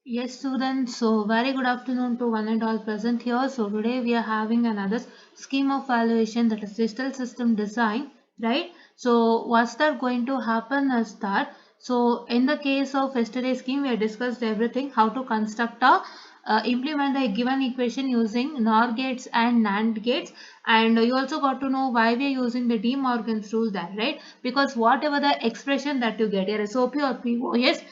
Yes, students. So, very good afternoon to one and all present here. So, today we are having another scheme of valuation, that is digital system design, right? So, what's that going to happen is that, so in the case of yesterday's scheme, we have discussed everything, how to construct a implement a given equation using NOR gates and NAND gates, and you also got to know why we are using the De Morgan's rule there, right? Because whatever the expression that you get, here SOP or POS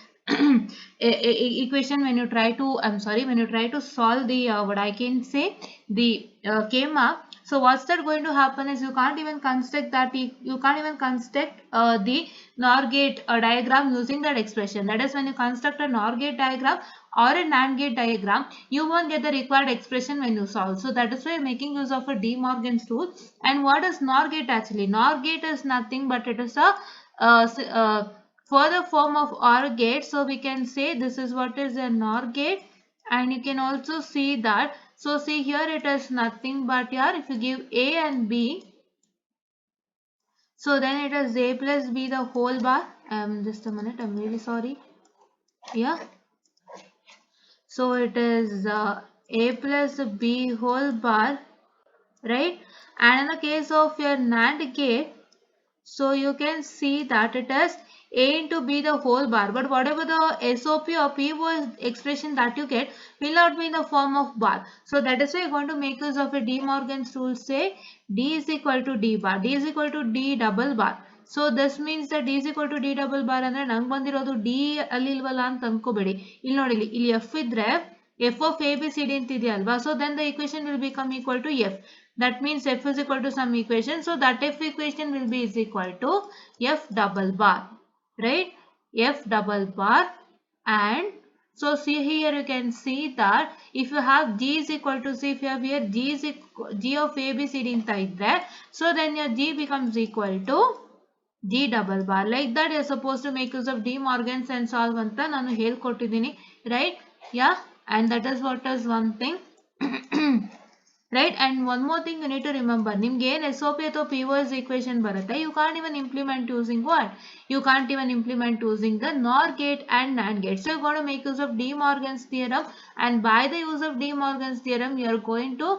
equation, when you try to when you try to solve the what I can say, the KMA. So what's that going to happen is you can't even construct that, you can't even construct the NOR gate diagram using that expression. That is, when you construct a NOR gate diagram or a NAND gate diagram, you won't get the required expression when you solve. So that is why I'm making use of a De Morgan's rule. And what is NOR gate actually? NOR gate is nothing but it is a further form of OR gate. So we can say this is what is a NOR gate, and you can also see that. So see here, it is nothing but here, if you give A and B, so then it is A plus B the whole bar. Just a minute, I'm really sorry. Yeah. So it is A plus B whole bar, right? And in the case of your NAND gate, so you can see that it is A into B the whole bar, but whatever the SOP or PO expression that you get will not be in the form of bar. So that is why you're going to make use of a De Morgan's rule. Say D is equal to D bar, D is equal to D double bar. So this means that D is equal to D double bar ಅಂದ್ರೆ ನಂಗೆ ಬಂದಿರೋದು D ಅಲ್ಲಿ ಇಲ್ವಲ್ಲ ಅಂತ ಅನ್ಕೋಬೇಡಿ. ಇಲ್ಲಿ ನೋಡಿ, ಇಲ್ಲಿ F ಇದ್ರೆ F of A B C D ಅಂತ ಇದೆಯಲ್ವಾ, so then the equation will become equal to F. That means F is equal to some equation. So that F equation will be is equal to F double bar, right? F double bar. And so see here, you can see that if you have G is equal to, see if you have here G is equal, G of A B C D ಅಂತ ಇದ್ರೆ, so then your G becomes equal to G double bar. Like that you are supposed to make use of De Morgan's and solve ಅಂತ ನಾನು ಹೇಳ್ಕೊಟ್ಟಿದ್ದೀನಿ, right? Yeah, and that is what is one thing. Right, and one more thing you need to remember, ನಿಮ್ಗೆ ಏನು SOP ಅಥವಾ POS equation ಬರುತ್ತೆ, you can't even implement using what? You can't even implement using the NOR gate and NAND gate. So you're going to make use of De Morgan's theorem, and by the use of De Morgan's theorem, you're going to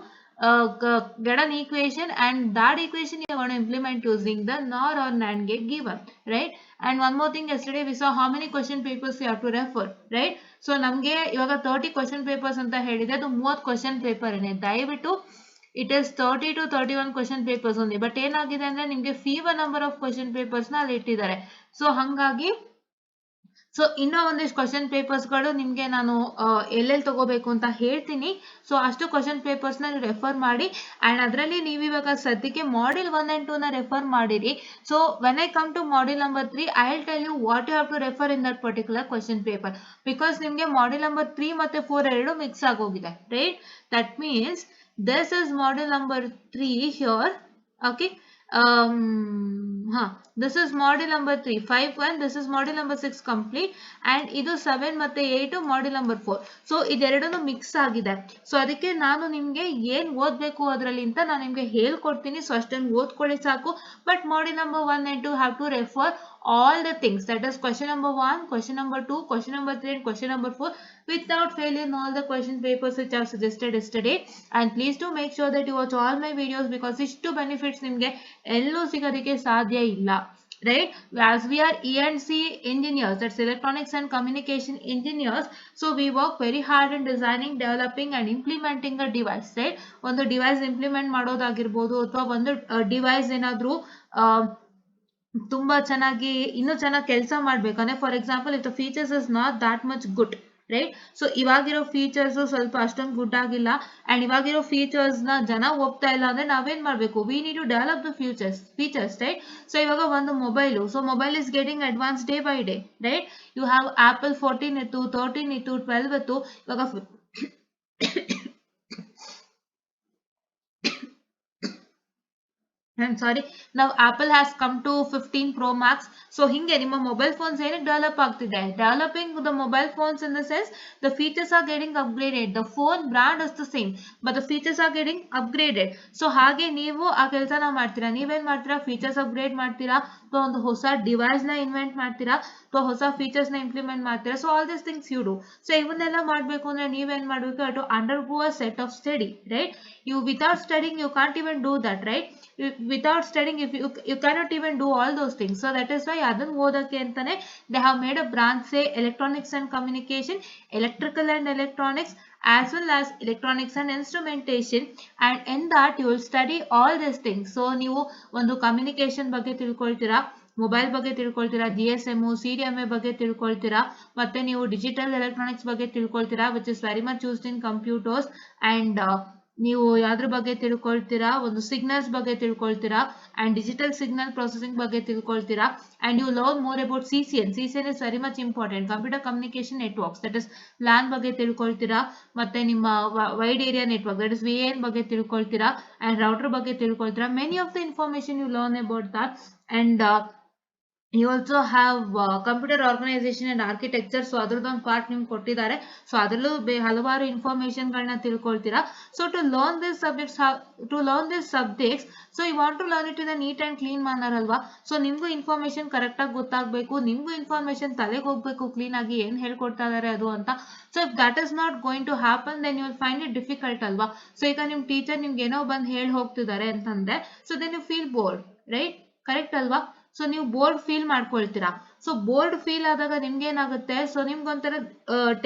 get an equation, and that equation you're going to implement using the NOR or NAND gate given, right? And one more thing, yesterday we saw how many question papers you have to refer, right? So ನಮಗೆ ಇವಾಗ 30 question papers ಅಂತ ಹೇಳಿದೆ, ಅದು 30 question paper ಏನೇ, ದಯವಿಟ್ಟು it is 30 to 31 question papers only. But ಏನಾಗಿದೆ ಅಂದ್ರೆ ನಿಮಗೆ fever number of question papers ನ ಅಲ್ಲಿ ಇಟ್ಟಿದ್ದಾರೆ. ಸೊ ಹಂಗಾಗಿ ಸೊ ಇನ್ನೂ ಒಂದಿಷ್ಟು ಕ್ವಶನ್ ಪೇಪರ್ಸ್ಗಳು ನಿಮಗೆ ನಾನು ಎಲ್ಲೆಲ್ಲಿ ತಗೋಬೇಕು ಅಂತ ಹೇಳ್ತೀನಿ. ಸೊ ಅಷ್ಟು ಕ್ವಶನ್ ಪೇಪರ್ಸ್ನ ನೀವು ರೆಫರ್ ಮಾಡಿ, ಆ್ಯಂಡ್ ಅದರಲ್ಲಿ ನೀವು ಇವಾಗ ಸದ್ಯಕ್ಕೆ ಮಾಡ್ಯೂಲ್ 1 and 2 ನ ರೆಫರ್ ಮಾಡಿರಿ. So when I come to module number 3, I will tell you what you have to refer in that particular question paper, because ನಿಮಗೆ ಮಾಡ್ಯೂಲ್ ನಂಬರ್ 3 ಮತ್ತು 4 ಎರಡು ಮಿಕ್ಸ್ ಆಗೋಗಿದೆ, right? That means this is module number 3 here, okay. This is module number 3, 5 1, this is module number 6 complete, and ಇದು 7 ಮತ್ತೆ 8 module number 4. So ಇದೆರಡನ್ನು mix ಆಗಿದೆ. So ಅದಕ್ಕೆ ನಾನು ನಿಮಗೆ ಏನು ಓದಬೇಕು ಅದರಲ್ಲಿ ಅಂತ ನಾನು ನಿಮಗೆ ಹೇಳ್ಕೊಡ್ತೀನಿ. ಸೊ ಅಷ್ಟನ್ನು ಓದ್ಕೊಳ್ಳಿ ಸಾಕು. But module number 1 and 2 have to refer all the things, that is question number 1, question number 2, question number 3 and question number 4 without failure in all the question papers which I have suggested yesterday. And please do make sure that you watch all my videos, because ಇಷ್ಟು benefits ನಿಮಗೆ ಎಲ್ಲೂ ಸಿಗೋದಕ್ಕೆ ಸಾಧ್ಯ ಇಲ್ಲ, right? As we are E&C engineers, that's electronics and communication engineers, so we work very hard in designing, developing and implementing a device, right? ಒಂದು device implement ಮಾಡೋದಾಗಿರ್ಬೋದು, ಅಥವಾ ಒಂದು device ಏನಾದರೂ ತುಂಬಾ ಚೆನ್ನಾಗಿ ಇನ್ನೂ ಚೆನ್ನಾಗಿ ಕೆಲಸ ಮಾಡಬೇಕಂದ್ರೆ, for example if the features is not that much good, right? So ಇವಾಗಿರೋ ಫೀಚರ್ಸ್ ಸ್ವಲ್ಪ ಅಷ್ಟೊಂದು ಗುಡ್ ಆಗಿಲ್ಲ, ಅಂಡ್ ಇವಾಗಿರೋ ಫೀಚರ್ಸ್ ನ ಜನ ಒಪ್ತಾ ಇಲ್ಲ ಅಂದ್ರೆ ನಾವೇನ್ ಮಾಡಬೇಕು? We need to develop the features, right? So ಇವಾಗ ಒಂದು mobile, so mobile is getting advance day by day, right? You have Apple 14 ಇತ್ತು, 13 ಇತ್ತು, 12 ಇತ್ತು, ಇವಾಗ I'm sorry, now Apple has come to 15 Pro Max. So hinge ನಿಮ್ಮ mobile phones ಏನಕ್ಕೆ develop ಆಗ್ತಿದೆ? Developing the mobile phones in the sense the features are getting upgraded. The phone brand is the same, but the features are getting upgraded. So ಹಾಗೆ ನೀವು ಆ ಕೆಲಸನ ಮಾಡ್ತೀರಾ. ನೀವೇನ್ ಮಾಡ್ತೀರಾ? ಫೀಚರ್ಸ್ ಅಪ್ಗ್ರೇಡ್ ಮಾಡ್ತೀರಾ, ಅಥವಾ ಒಂದು ಹೊಸ ಡಿವೈಸ್ ನ ಇನ್ವೆಂಟ್ ಮಾಡ್ತೀರಾ ಅಥವಾ ಹೊಸ ಫೀಚರ್ಸ್ ನ ಇಂಪ್ಲಿಮೆಂಟ್ ಮಾಡ್ತೀರಾ. So all this things you do. So ಇವನ್ನೆಲ್ಲ ಮಾಡಬೇಕು ಅಂದ್ರೆ ನೀವೇನ್ ಮಾಡಬೇಕು, to undergo a set of study, right? You without studying you can't even do that, right? Without studying if you cannot even do all those things. So that is why ಅದನ್ನ ಓದಕ್ಕೆ ಅಂತಾನೆ they have made a branch, say electronics and communication, electrical and electronics, as well as electronics and instrumentation, and in that you will study all these things. So ನೀವು ಒಂದು communication ಬಗ್ಗೆ ತಿಳ್ಕೊಳ್ತೀರಾ, mobile ಬಗ್ಗೆ ತಿಳ್ಕೊಳ್ತೀರಾ, GSM, CDMA ಬಗ್ಗೆ ತಿಳ್ಕೊಳ್ತೀರಾ, ಮತ್ತೆ ನೀವು digital electronics ಬಗ್ಗೆ ತಿಳ್ಕೊಳ್ತೀರಾ, which is very much used in computers. And ನೀವು ಯಾವ್ದ್ರ ಬಗ್ಗೆ ತಿಳ್ಕೊಳ್ತೀರಾ, ಒಂದು ಸಿಗ್ನಲ್ಸ್ ಬಗ್ಗೆ ತಿಳ್ಕೊಳ್ತೀರಾ, ಅಂಡ್ ಡಿಜಿಟಲ್ ಸಿಗ್ನಲ್ ಪ್ರೊಸೆಸಿಂಗ್ ಬಗ್ಗೆ ತಿಳ್ಕೊಳ್ತೀರಾ. And you learn more about CCN. CCN is very much important, computer communication networks, that is LAN ಬಗ್ಗೆ ತಿಳ್ಕೊಳ್ತೀರಾ, ಮತ್ತೆ ನಿಮ್ಮ wide area network, that is VAN ಬಗ್ಗೆ ತಿಳ್ಕೊಳ್ತೀರಾ, ಅಂಡ್ ರೌಟರ್ ಬಗ್ಗೆ ತಿಳ್ಕೊಳ್ತೀರಾ. Many of the information you learn about that. And you also have computer organization and architecture. So ಅದ್ರದ್ದೊಂದು part ನಿಮ್ಗೆ ಕೊಟ್ಟಿದ್ದಾರೆ. ಸೊ ಅದರಲ್ಲೂ ಹಲವಾರು ಇನ್ಫಾರ್ಮೇಶನ್ ಗಳನ್ನ ತಿಳ್ಕೊಳ್ತೀರಾ. So to learn this subjects, so you want to learn it in a neat and clean manner ಅಲ್ವಾ. So ನಿಮ್ಗೂ information correct ಆಗಿ ಗೊತ್ತಾಗಬೇಕು, ನಿಮ್ಗೂ ಇನ್ಫಾರ್ಮೇಶನ್ ತಲೆಗೆ ಹೋಗ್ಬೇಕು ಕ್ಲೀನ್ ಆಗಿ ಏನ್ ಹೇಳ್ಕೊಡ್ತಾ ಇದಾರೆ ಅದು ಅಂತ. So if that is not going to happen then you will find it difficult ಅಲ್ವಾ. ಸೊ ಈಗ ನಿಮ್ ಟೀಚರ್ ನಿಮ್ಗೆ ಏನೋ ಬಂದು ಹೇಳಿ ಹೋಗ್ತಿದ್ದಾರೆ ಅಂತಂದ್ರೆ, so then you feel bored, right? Correct ಅಲ್ವಾ? ಸೊ ನೀವು ಬೋರ್ಡ್ ಫೀಲ್ ಮಾಡ್ಕೊಳ್ತೀರಾ. ಸೊ ಬೋರ್ಡ್ ಫೀಲ್ ಆದಾಗ ನಿಮ್ಗೆ ಏನಾಗುತ್ತೆ, ಸೊ ನಿಮ್ಗೊಂಥರ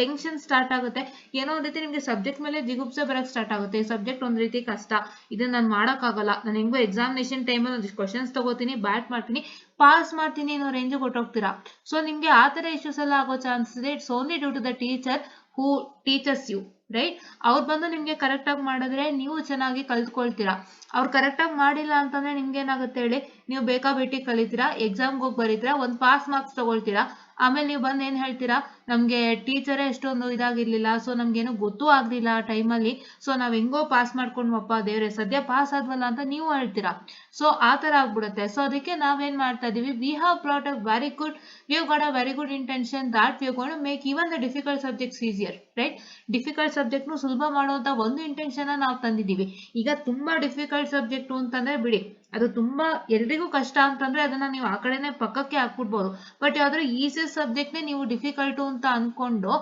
ಟೆನ್ಷನ್ ಸ್ಟಾರ್ಟ್ ಆಗುತ್ತೆ, ಏನೋ ಒಂದ್ ರೀತಿ ನಿಮ್ಗೆ ಸಬ್ಜೆಕ್ಟ್ ಮೇಲೆ ಜಿಗುಪ್ಸೆ ಬರಕ್ ಸ್ಟಾರ್ಟ್ ಆಗುತ್ತೆ. ಈ ಸಬ್ಜೆಕ್ಟ್ ಒಂದ್ ರೀತಿ ಕಷ್ಟ, ಇದನ್ನ ನಾನು ಮಾಡಕ್ಕಾಗಲ್ಲ, ನಾನು ಹೆಂಗೋ ಎಕ್ಸಾಮಿನೇಷನ್ ಟೈಮಲ್ಲಿ ಒಂದಿಷ್ಟು ಕ್ವಶನ್ಸ್ ತಗೋತೀನಿ, ಬ್ಯಾಟ್ ಮಾಡ್ತೀನಿ, ಪಾಸ್ ಮಾಡ್ತೀನಿ ಅನ್ನೋ ರೇಂಜ್ ಕೊಟ್ಟೋಗ್ತೀರಾ. ಸೊ ನಿಮ್ಗೆ ಆ ತರ ಇಶ್ಯೂಸ್ ಎಲ್ಲ ಆಗೋ ಚಾನ್ಸ್ ಇದೆ. It's only due to the teacher who teachers you, right? ಅವ್ರು ಬಂದು ನಿಮ್ಗೆ ಕರೆಕ್ಟ್ ಆಗಿ ಮಾಡಿದ್ರೆ ನೀವು ಚೆನ್ನಾಗಿ ಕಲ್ತ್ಕೊಳ್ತೀರಾ. ಅವ್ರು ಕರೆಕ್ಟ್ ಆಗಿ ಮಾಡಿಲ್ಲ ಅಂತಂದ್ರೆ ನಿಮ್ಗೆ ಏನಾಗುತ್ತೆ ಹೇಳಿ, ನೀವು ಬೇಕಾಬಿಟ್ಟಿ ಕಲಿತೀರಾ, ಎಕ್ಸಾಮ್ಗೆ ಹೋಗಿ ಬರೀತೀರಾ, ಒಂದು ಪಾಸ್ ಮಾರ್ಕ್ಸ್ ತಗೊಳ್ತೀರಾ, ಆಮೇಲೆ ನೀವು ಬಂದು ಏನ್ ಹೇಳ್ತೀರಾ, ನಮ್ಗೆ ಟೀಚರೇ ಎಷ್ಟೊಂದು ಇದಾಗಿರ್ಲಿಲ್ಲ, ಸೊ ನಮ್ಗೇನು ಗೊತ್ತೂ ಆಗ್ಲಿಲ್ಲ ಆ ಟೈಮಲ್ಲಿ, ಸೊ ನಾವ್ ಹೆಂಗೋ ಪಾಸ್ ಮಾಡ್ಕೊಂಡ್ವಪ್ಪ ದೇವ್ರೆ, ಸದ್ಯ ಪಾಸ್ ಆದ್ವಲ್ಲ ಅಂತ ನೀವು ಹೇಳ್ತೀರಾ. ಸೊ ಆ ತರ ಆಗ್ಬಿಡುತ್ತೆ. ಸೊ ಅದಕ್ಕೆ ನಾವೇನ್ ಮಾಡ್ತಾ ಇದೀವಿ, we have brought a very good, we have got a very good intention that we are going to make even the difficult subjects easier, right? Difficult subject ನು ಸುಲಭ ಮಾಡುವಂತ ಒಂದು ಇಂಟೆನ್ಷನ್ ನಾವು ತಂದಿದ್ದೀವಿ. ಈಗ ತುಂಬಾ ಡಿಫಿಕಲ್ಟ್ ಸಬ್ಜೆಕ್ಟ್ ಅಂತಂದ್ರೆ ಬಿಡಿ, ಅದು ತುಂಬಾ ಎಲ್ರಿಗೂ ಕಷ್ಟ ಅಂತಂದ್ರೆ ಅದನ್ನ ನೀವು ಆ ಕಡೆನೆ ಪಕ್ಕಕ್ಕೆ ಹಾಕ್ಬಿಡ್ಬೋದು. ಬಟ್ ಯಾವ್ದಾದ್ರು ಈಸಿ ಸಬ್ಜೆಕ್ಟ್ ನೇ ನೀವು ಡಿಫಿಕಲ್ಟ್ ಅಂತ ಅನ್ಕೊಂಡು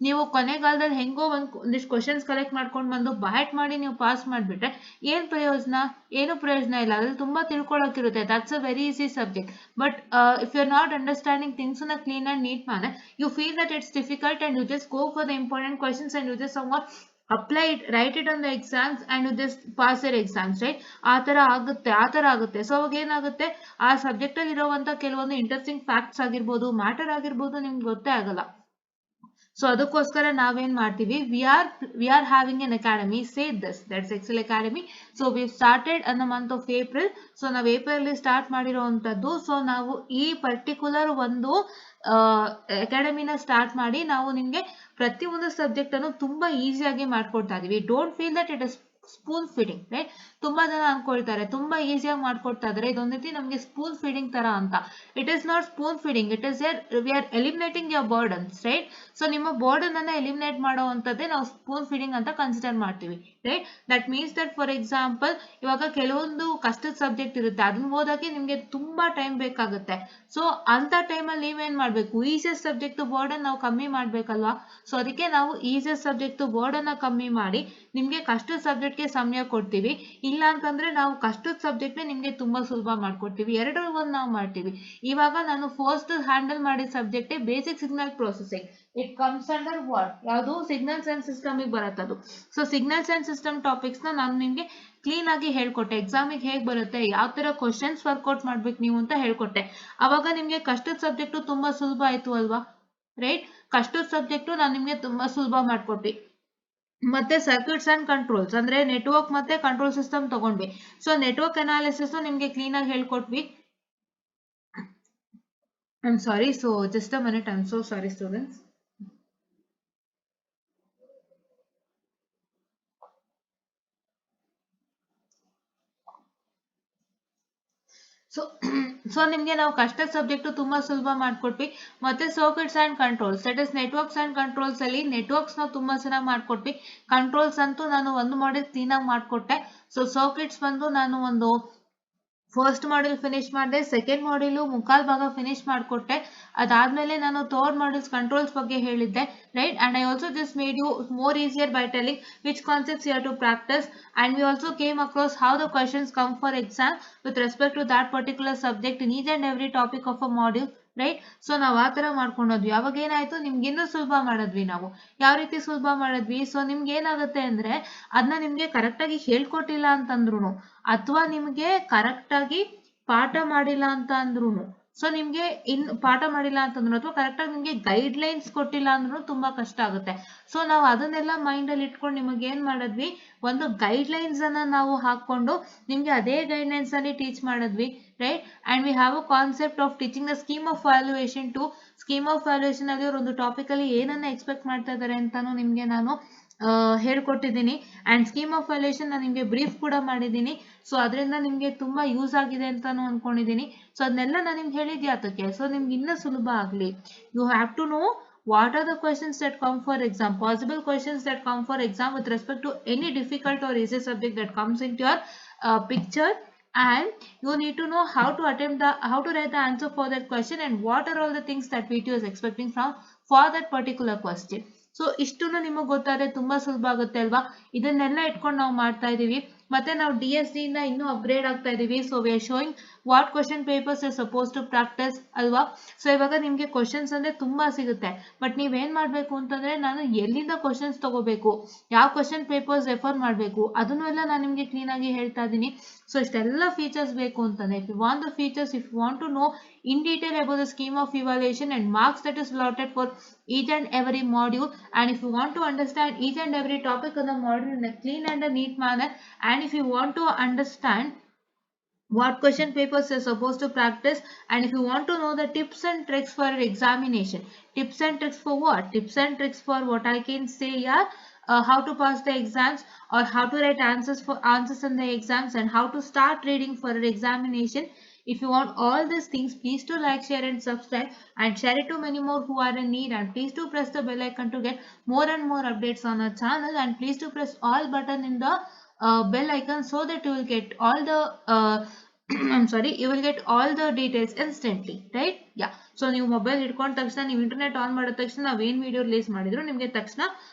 ನೀವು ಕೊನೆಗಾಲದಲ್ಲಿ ಹೆಂಗೋ ಒಂದಿಷ್ಟು ಕ್ವಶನ್ಸ್ ಕಲೆಕ್ಟ್ ಮಾಡ್ಕೊಂಡು ಬಂದು ಬ್ಯಾಟ್ ಮಾಡಿ ನೀವು ಪಾಸ್ ಮಾಡ್ಬಿಟ್ರೆ ಏನ್ ಪ್ರಯೋಜನ? ಏನು ಪ್ರಯೋಜನ ಇಲ್ಲ. ಅದ್ರಲ್ಲಿ ತುಂಬಾ ತಿಳ್ಕೊಳ್ಳೋಕಿರುತ್ತೆ. That's a very easy subject. But if you are not understanding things in a clean and neat manner, you feel that it's difficult and you just go for the important questions and you just somewhat apply it, write it on the exams and you just pass your exams, right? ಆ ತರ ಆಗುತ್ತೆ. So ಅವಾಗ ಏನಾಗುತ್ತೆ, ಆ subject ಅಲ್ಲಿ ಇರುವಂತ ಕೆಲವೊಂದು interesting facts ಆಗಿರ್ಬೋದು, ಮ್ಯಾಟರ್ ಆಗಿರ್ಬೋದು, ನಿಮ್ಗೆ ಗೊತ್ತೇ ಆಗಲ್ಲ. ಸೊ ಅದಕ್ಕೋಸ್ಕರ ನಾವೇನ್ ಮಾಡ್ತೀವಿ, we are having an academy, say this, that's Excel Academy. So we started on the month of April. So ನಾವು ಏಪ್ರಿಲ್ ಅಲ್ಲಿ ಸ್ಟಾರ್ಟ್ ಮಾಡಿರೋವಂಥದ್ದು. ಸೊ ನಾವು ಈ ಪರ್ಟಿಕ್ಯುಲರ್ ಒಂದು ಅಕಾಡೆಮಿನ ಸ್ಟಾರ್ಟ್ ಮಾಡಿ ನಾವು ನಿಮ್ಗೆ ಪ್ರತಿಯೊಂದು ಸಬ್ಜೆಕ್ಟ್ ಅನ್ನು ತುಂಬಾ ಈಸಿಯಾಗಿ ಮಾಡ್ಕೊಡ್ತಾ ಇದೀವಿ. Don't feel that it is spoon feeding, right? ತುಂಬಾ ಜನ ಅನ್ಕೊಳ್ತಾರೆ ತುಂಬಾ ಈಸಿಯಾಗಿ ಮಾಡ್ಕೊಡ್ತಾ ಇದಾರೆ, ಇದೊಂದ್ ರೀತಿ ನಮ್ಗೆ ಸ್ಪೂನ್ ಫೀಡಿಂಗ್ ತರ ಅಂತ. It is not spoon feeding, it is we are eliminating your burdens, right? So ನಿಮ್ಮ ಬರ್ಡನ್ ಅನ್ನ ಎಲಿಮಿನೇಟ್ ಮಾಡುವಂತದ್ದೇ ನಾವು ಸ್ಪೂನ್ ಫೀಡಿಂಗ್ ಅಂತ ಕನ್ಸಿಡರ್ ಮಾಡ್ತೀವಿ, right? That means that for example ಇವಾಗ ಕೆಲವೊಂದು ಕಷ್ಟದ ಸಬ್ಜೆಕ್ಟ್ ಇರುತ್ತೆ, ಅದನ್ನ ಓದಕ್ಕೆ ನಿಮ್ಗೆ ತುಂಬಾ ಟೈಮ್ ಬೇಕಾಗುತ್ತೆ. ಸೊ ಅಂತ ಟೈಮಲ್ಲಿ ನೀವೇನ್ ಮಾಡ್ಬೇಕು, ಈಸಿಯಸ್ಟ್ ಸಬ್ಜೆಕ್ಟ್ ಬರ್ಡನ್ ನಾವು ಕಮ್ಮಿ ಮಾಡ್ಬೇಕಲ್ವಾ. ಸೊ ಅದಕ್ಕೆ ನಾವು ಈಸಿಯಸ್ಟ್ ಸಬ್ಜೆಕ್ಟ್ ಬರ್ಡನ್ ಕಮ್ಮಿ ಮಾಡಿ ನಿಮ್ಗೆ ಕಷ್ಟದ ಸಬ್ಜೆಕ್ಟ್ ಗೆ ಸಮಯ ಕೊಡ್ತೀವಿ. ಇಲ್ಲ ಅಂತಂದ್ರೆ ನಾವು ಕಷ್ಟದ ಸಬ್ಜೆಕ್ಟ್ ನಿಮ್ಗೆ ತುಂಬಾ ಸುಲಭ ಮಾಡ್ಕೊಡ್ತೀವಿ. ಎರಡು ಒಂದು ನಾವು ಮಾಡ್ತೀವಿ. ಇವಾಗ ನಾನು ಫಸ್ಟ್ ಹ್ಯಾಂಡಲ್ ಮಾಡಿದ subject basic signal processing. It comes under what, ಯಾವುದು ಸಿಗ್ನಲ್ಸ್ ಅಂಡ್ ಸಿಸ್ಟಮ್ ಬರುತ್ತದು. So signals and system topics ನಾನು ನಿಮ್ಗೆ ಕ್ಲೀನ್ ಆಗಿ ಹೇಳ್ಕೊಟ್ಟೆ. ಎಕ್ಸಾಮಿಗೆ ಹೇಗ್ ಬರುತ್ತೆ, ಯಾವ ತರ ಕ್ವಶನ್ಸ್ ವರ್ಕೌಟ್ ಮಾಡ್ಬೇಕು ನೀವು ಅಂತ ಹೇಳ್ಕೊಟ್ಟೆ. ಅವಾಗ ನಿಮ್ಗೆ ಕಷ್ಟದ ಸಬ್ಜೆಕ್ಟ್ ತುಂಬಾ ಸುಲಭ ಆಯ್ತು ಅಲ್ವಾ, ರೈಟ್? ಕಷ್ಟದ ಸಬ್ಜೆಕ್ಟ್ ನಾನು ನಿಮ್ಗೆ ತುಂಬಾ ಸುಲಭ ಮಾಡ್ಕೊಟ್ವಿ. ಮತ್ತೆ ಸರ್ಕ್ಯೂಟ್ಸ್ ಅಂಡ್ ಕಂಟ್ರೋಲ್ಸ್ ಅಂದ್ರೆ ನೆಟ್ವರ್ಕ್ ಮತ್ತೆ ಕಂಟ್ರೋಲ್ ಸಿಸ್ಟಮ್ ತಗೊಂಡ್ವಿ. ಸೊ ನೆಟ್ವರ್ಕ್ ಅನಾಲಿಸಿಸ್ ನಿಮ್ಗೆ ಕ್ಲೀನ್ ಆಗಿ ಹೇಳ್ಕೊಟ್ವಿ. I am sorry, so just a minute, I am so sorry students. So ನಿಮ್ಗೆ ನಾವು ಕಷ್ಟದ ಸಬ್ಜೆಕ್ಟ್ ತುಂಬಾ ಸುಲಭ ಮಾಡ್ಕೊಟ್ವಿ. ಮತ್ತೆ circuits and controls, that is networks and controls ಅಲ್ಲಿ ನೆಟ್ವರ್ಕ್ಸ್ ನಾವು ತುಂಬಾ ಚೆನ್ನಾಗಿ ಮಾಡ್ಕೊಟ್ವಿ. ಕಂಟ್ರೋಲ್ಸ್ ಅಂತೂ ನಾನು ಒಂದು ಮಾಡೆಲ್ ಕ್ಲೀನ್ ಆಗಿ ಮಾಡ್ಕೊಟ್ಟೆ. ಸೊ ಸರ್ಕ್ಯೂಟ್ಸ್ ಬಂದು ನಾನು ಒಂದು ಫಸ್ಟ್ ಮಾಡ್ಯೂಲ್ ಫಿನಿಶ್ ಮಾಡಿದೆ, ಸೆಕೆಂಡ್ ಮಾಡ್ಯೂಲು ಮುಕ್ಕಾಲ್ ಭಾಗ ಫಿನಿಶ್ ಮಾಡಿಕೊಟ್ಟೆ. ಅದಾದ್ಮೇಲೆ ನಾನು ಥರ್ಡ್ ಮಾಡ್ಯೂಲ್ಸ್ ಕಂಟ್ರೋಲ್ಸ್ ಬಗ್ಗೆ ಹೇಳಿದ್ದೆ, right. And I also just made you more easier by telling which concepts you have to practise. And we also came across how the questions come for exam with respect to that particular subject in each and every topic of a module, right. So ನಾವು ಆ ಥರ ಮಾಡ್ಕೊಂಡೋದ್ವಿ. ಅವಾಗ ಏನಾಯ್ತು, ನಿಮ್ಗೆ ಇನ್ನೂ ಸುಲಭ ಮಾಡಿದ್ವಿ ನಾವು. ಯಾವ ರೀತಿ ಸುಲಭ ಮಾಡಿದ್ವಿ? ಸೊ ನಿಮ್ಗೆ ಏನಾಗುತ್ತೆ ಅಂದ್ರೆ, ಅದನ್ನ ನಿಮ್ಗೆ ಕರೆಕ್ಟಾಗಿ ಹೇಳ್ಕೊಟ್ಟಿಲ್ಲ ಅಂತಂದ್ರು, ಅಥವಾ ನಿಮ್ಗೆ ಕರೆಕ್ಟಾಗಿ ಪಾಠ ಮಾಡಿಲ್ಲ ಅಂತ ಅಂದ್ರು, ಸೊ ನಿಮ್ಗೆ ಪಾಠ ಮಾಡಿಲ್ಲ ಅಂತಂದ್ರು ಅಥವಾ ಕರೆಕ್ಟಾಗಿ ನಿಮ್ಗೆ ಗೈಡ್ ಲೈನ್ಸ್ ಕೊಟ್ಟಿಲ್ಲ ಅಂದ್ರೂ ತುಂಬಾ ಕಷ್ಟ ಆಗುತ್ತೆ. ಸೊ ನಾವು ಅದನ್ನೆಲ್ಲ ಮೈಂಡ್ ಅಲ್ಲಿ ಇಟ್ಕೊಂಡು ನಿಮಗೆ ಏನ್ ಮಾಡಿದ್ವಿ, ಒಂದು ಗೈಡ್ ಲೈನ್ಸ್ ಅನ್ನ ನಾವು ಹಾಕೊಂಡು ನಿಮ್ಗೆ ಅದೇ ಗೈಡ್ ಲೈನ್ಸ್ ಅಲ್ಲಿ ಟೀಚ್ ಮಾಡಿದ್ವಿ, right. And we have a concept of teaching the scheme of valuation too. Scheme of valuation ಅಲ್ಲಿ ಒಂದು ಟಾಪಿಕ್ ಅಲ್ಲಿ ಏನನ್ನ ಎಕ್ಸ್ಪೆಕ್ಟ್ ಮಾಡ್ತಾ ಇದ್ದಾರೆ ಅಂತಾನು ನಿಮ್ಗೆ ನಾನು ಹೇಳ್ಕೊಟ್ಟಿದ್ದೀನಿ. ಅಂಡ್ ಸ್ಕೀಮ್ ಆಫ್ ವ್ಯಾಲ್ಯೂಯೇಷನ್ ನಾನು ನಿಮಗೆ ಬ್ರೀಫ್ ಕೂಡ ಮಾಡಿದ್ದೀನಿ. ಸೊ ಅದರಿಂದ ನಿಮಗೆ ತುಂಬಾ ಯೂಸ್ ಆಗಿದೆ ಅಂತಾನು ಅನ್ಕೊಂಡಿದ್ದೀನಿ. ಸೊ ಅದನ್ನೆಲ್ಲ ನಾನು ನಿಮ್ಗೆ ಹೇಳಿದ್ಯಾ ಅದಕ್ಕೆ, ಸೊ ನಿಮ್ಗೆ ಇನ್ನೂ ಸುಲಭ ಆಗಲಿ. You have to know what are the questions that come for exam, possible questions that come for exam with respect to any difficult or easy subject that comes into your picture. And you need to know how to how to write the answer for that question, and what are all the things that VTU is expecting from for that particular question. So ಇಷ್ಟನ್ನು ನಿಮಗೆ ಗೊತ್ತಾದ್ರೆ ತುಂಬಾ ಸುಲಭ ಆಗುತ್ತೆ ಅಲ್ವಾ. ಇದನ್ನೆಲ್ಲ ಇಟ್ಕೊಂಡು ನಾವು ಮಾಡ್ತಾ ಇದೀವಿ. ಮತ್ತೆ ನಾವು DSD ಇಂದ ಇನ್ನೂ ಅಪ್ಗ್ರೇಡ್ ಆಗ್ತಾ ಇದೀವಿ. So we are showing what question papers is suppose to practise ಅಲ್ವಾ. ಸೊ ಇವಾಗ ನಿಮ್ಗೆ ಕ್ವಶನ್ಸ್ ಅಂದ್ರೆ ತುಂಬಾ ಸಿಗುತ್ತೆ, ಬಟ್ ನೀವೇನ್ ಮಾಡ್ಬೇಕು ಅಂತಂದ್ರೆ, ನಾನು ಎಲ್ಲಿಂದ ಕ್ವಶನ್ಸ್ ತಗೋಬೇಕು, ಯಾವ ಕ್ವಶನ್ ಪೇಪರ್ಸ್ ರೆಫರ್ ಮಾಡಬೇಕು, ಅದನ್ನೆಲ್ಲ ನಾನು ನಿಮ್ಗೆ ಕ್ಲೀನ್ ಆಗಿ ಹೇಳ್ತಾ ಇದ್ದೀನಿ. ಸೊ ಇಷ್ಟೆಲ್ಲ ಫೀಚರ್ಸ್ ಬೇಕು ಅಂತಂದ್ರೆ, if you want the features, if you want to know in detail about the scheme of evaluation and marks that is allotted for each and every module, and if you want to understand each and every topic of the module in a clean and a neat manner, and if you want to understand what question papers you're supposed to practice, and if you want to know the tips and tricks for examination. Tips and tricks for what? Tips and tricks for what I can say, yeah, how to pass the exams, or how to write answers in the exams, and how to start reading for an examination. If you want all these things, please do like, share and subscribe, and share it to many more who are in need. And please do press the bell icon to get more and more updates on our channel, and please do press all button in the bell icon, so that you will get all the I'm sorry, you will get all the details instantly, right? Yeah. So ನೀವು mobile ಹಿಡ್ಕೊಂಡ ತಕ್ಷಣ, ನೀವು internet on ಮಾಡಿದ ತಕ್ಷಣ ನಾವೇನ್ video release ಮಾಡಿದ್ರು ನಿಮಗೆ ತಕ್ಷಣ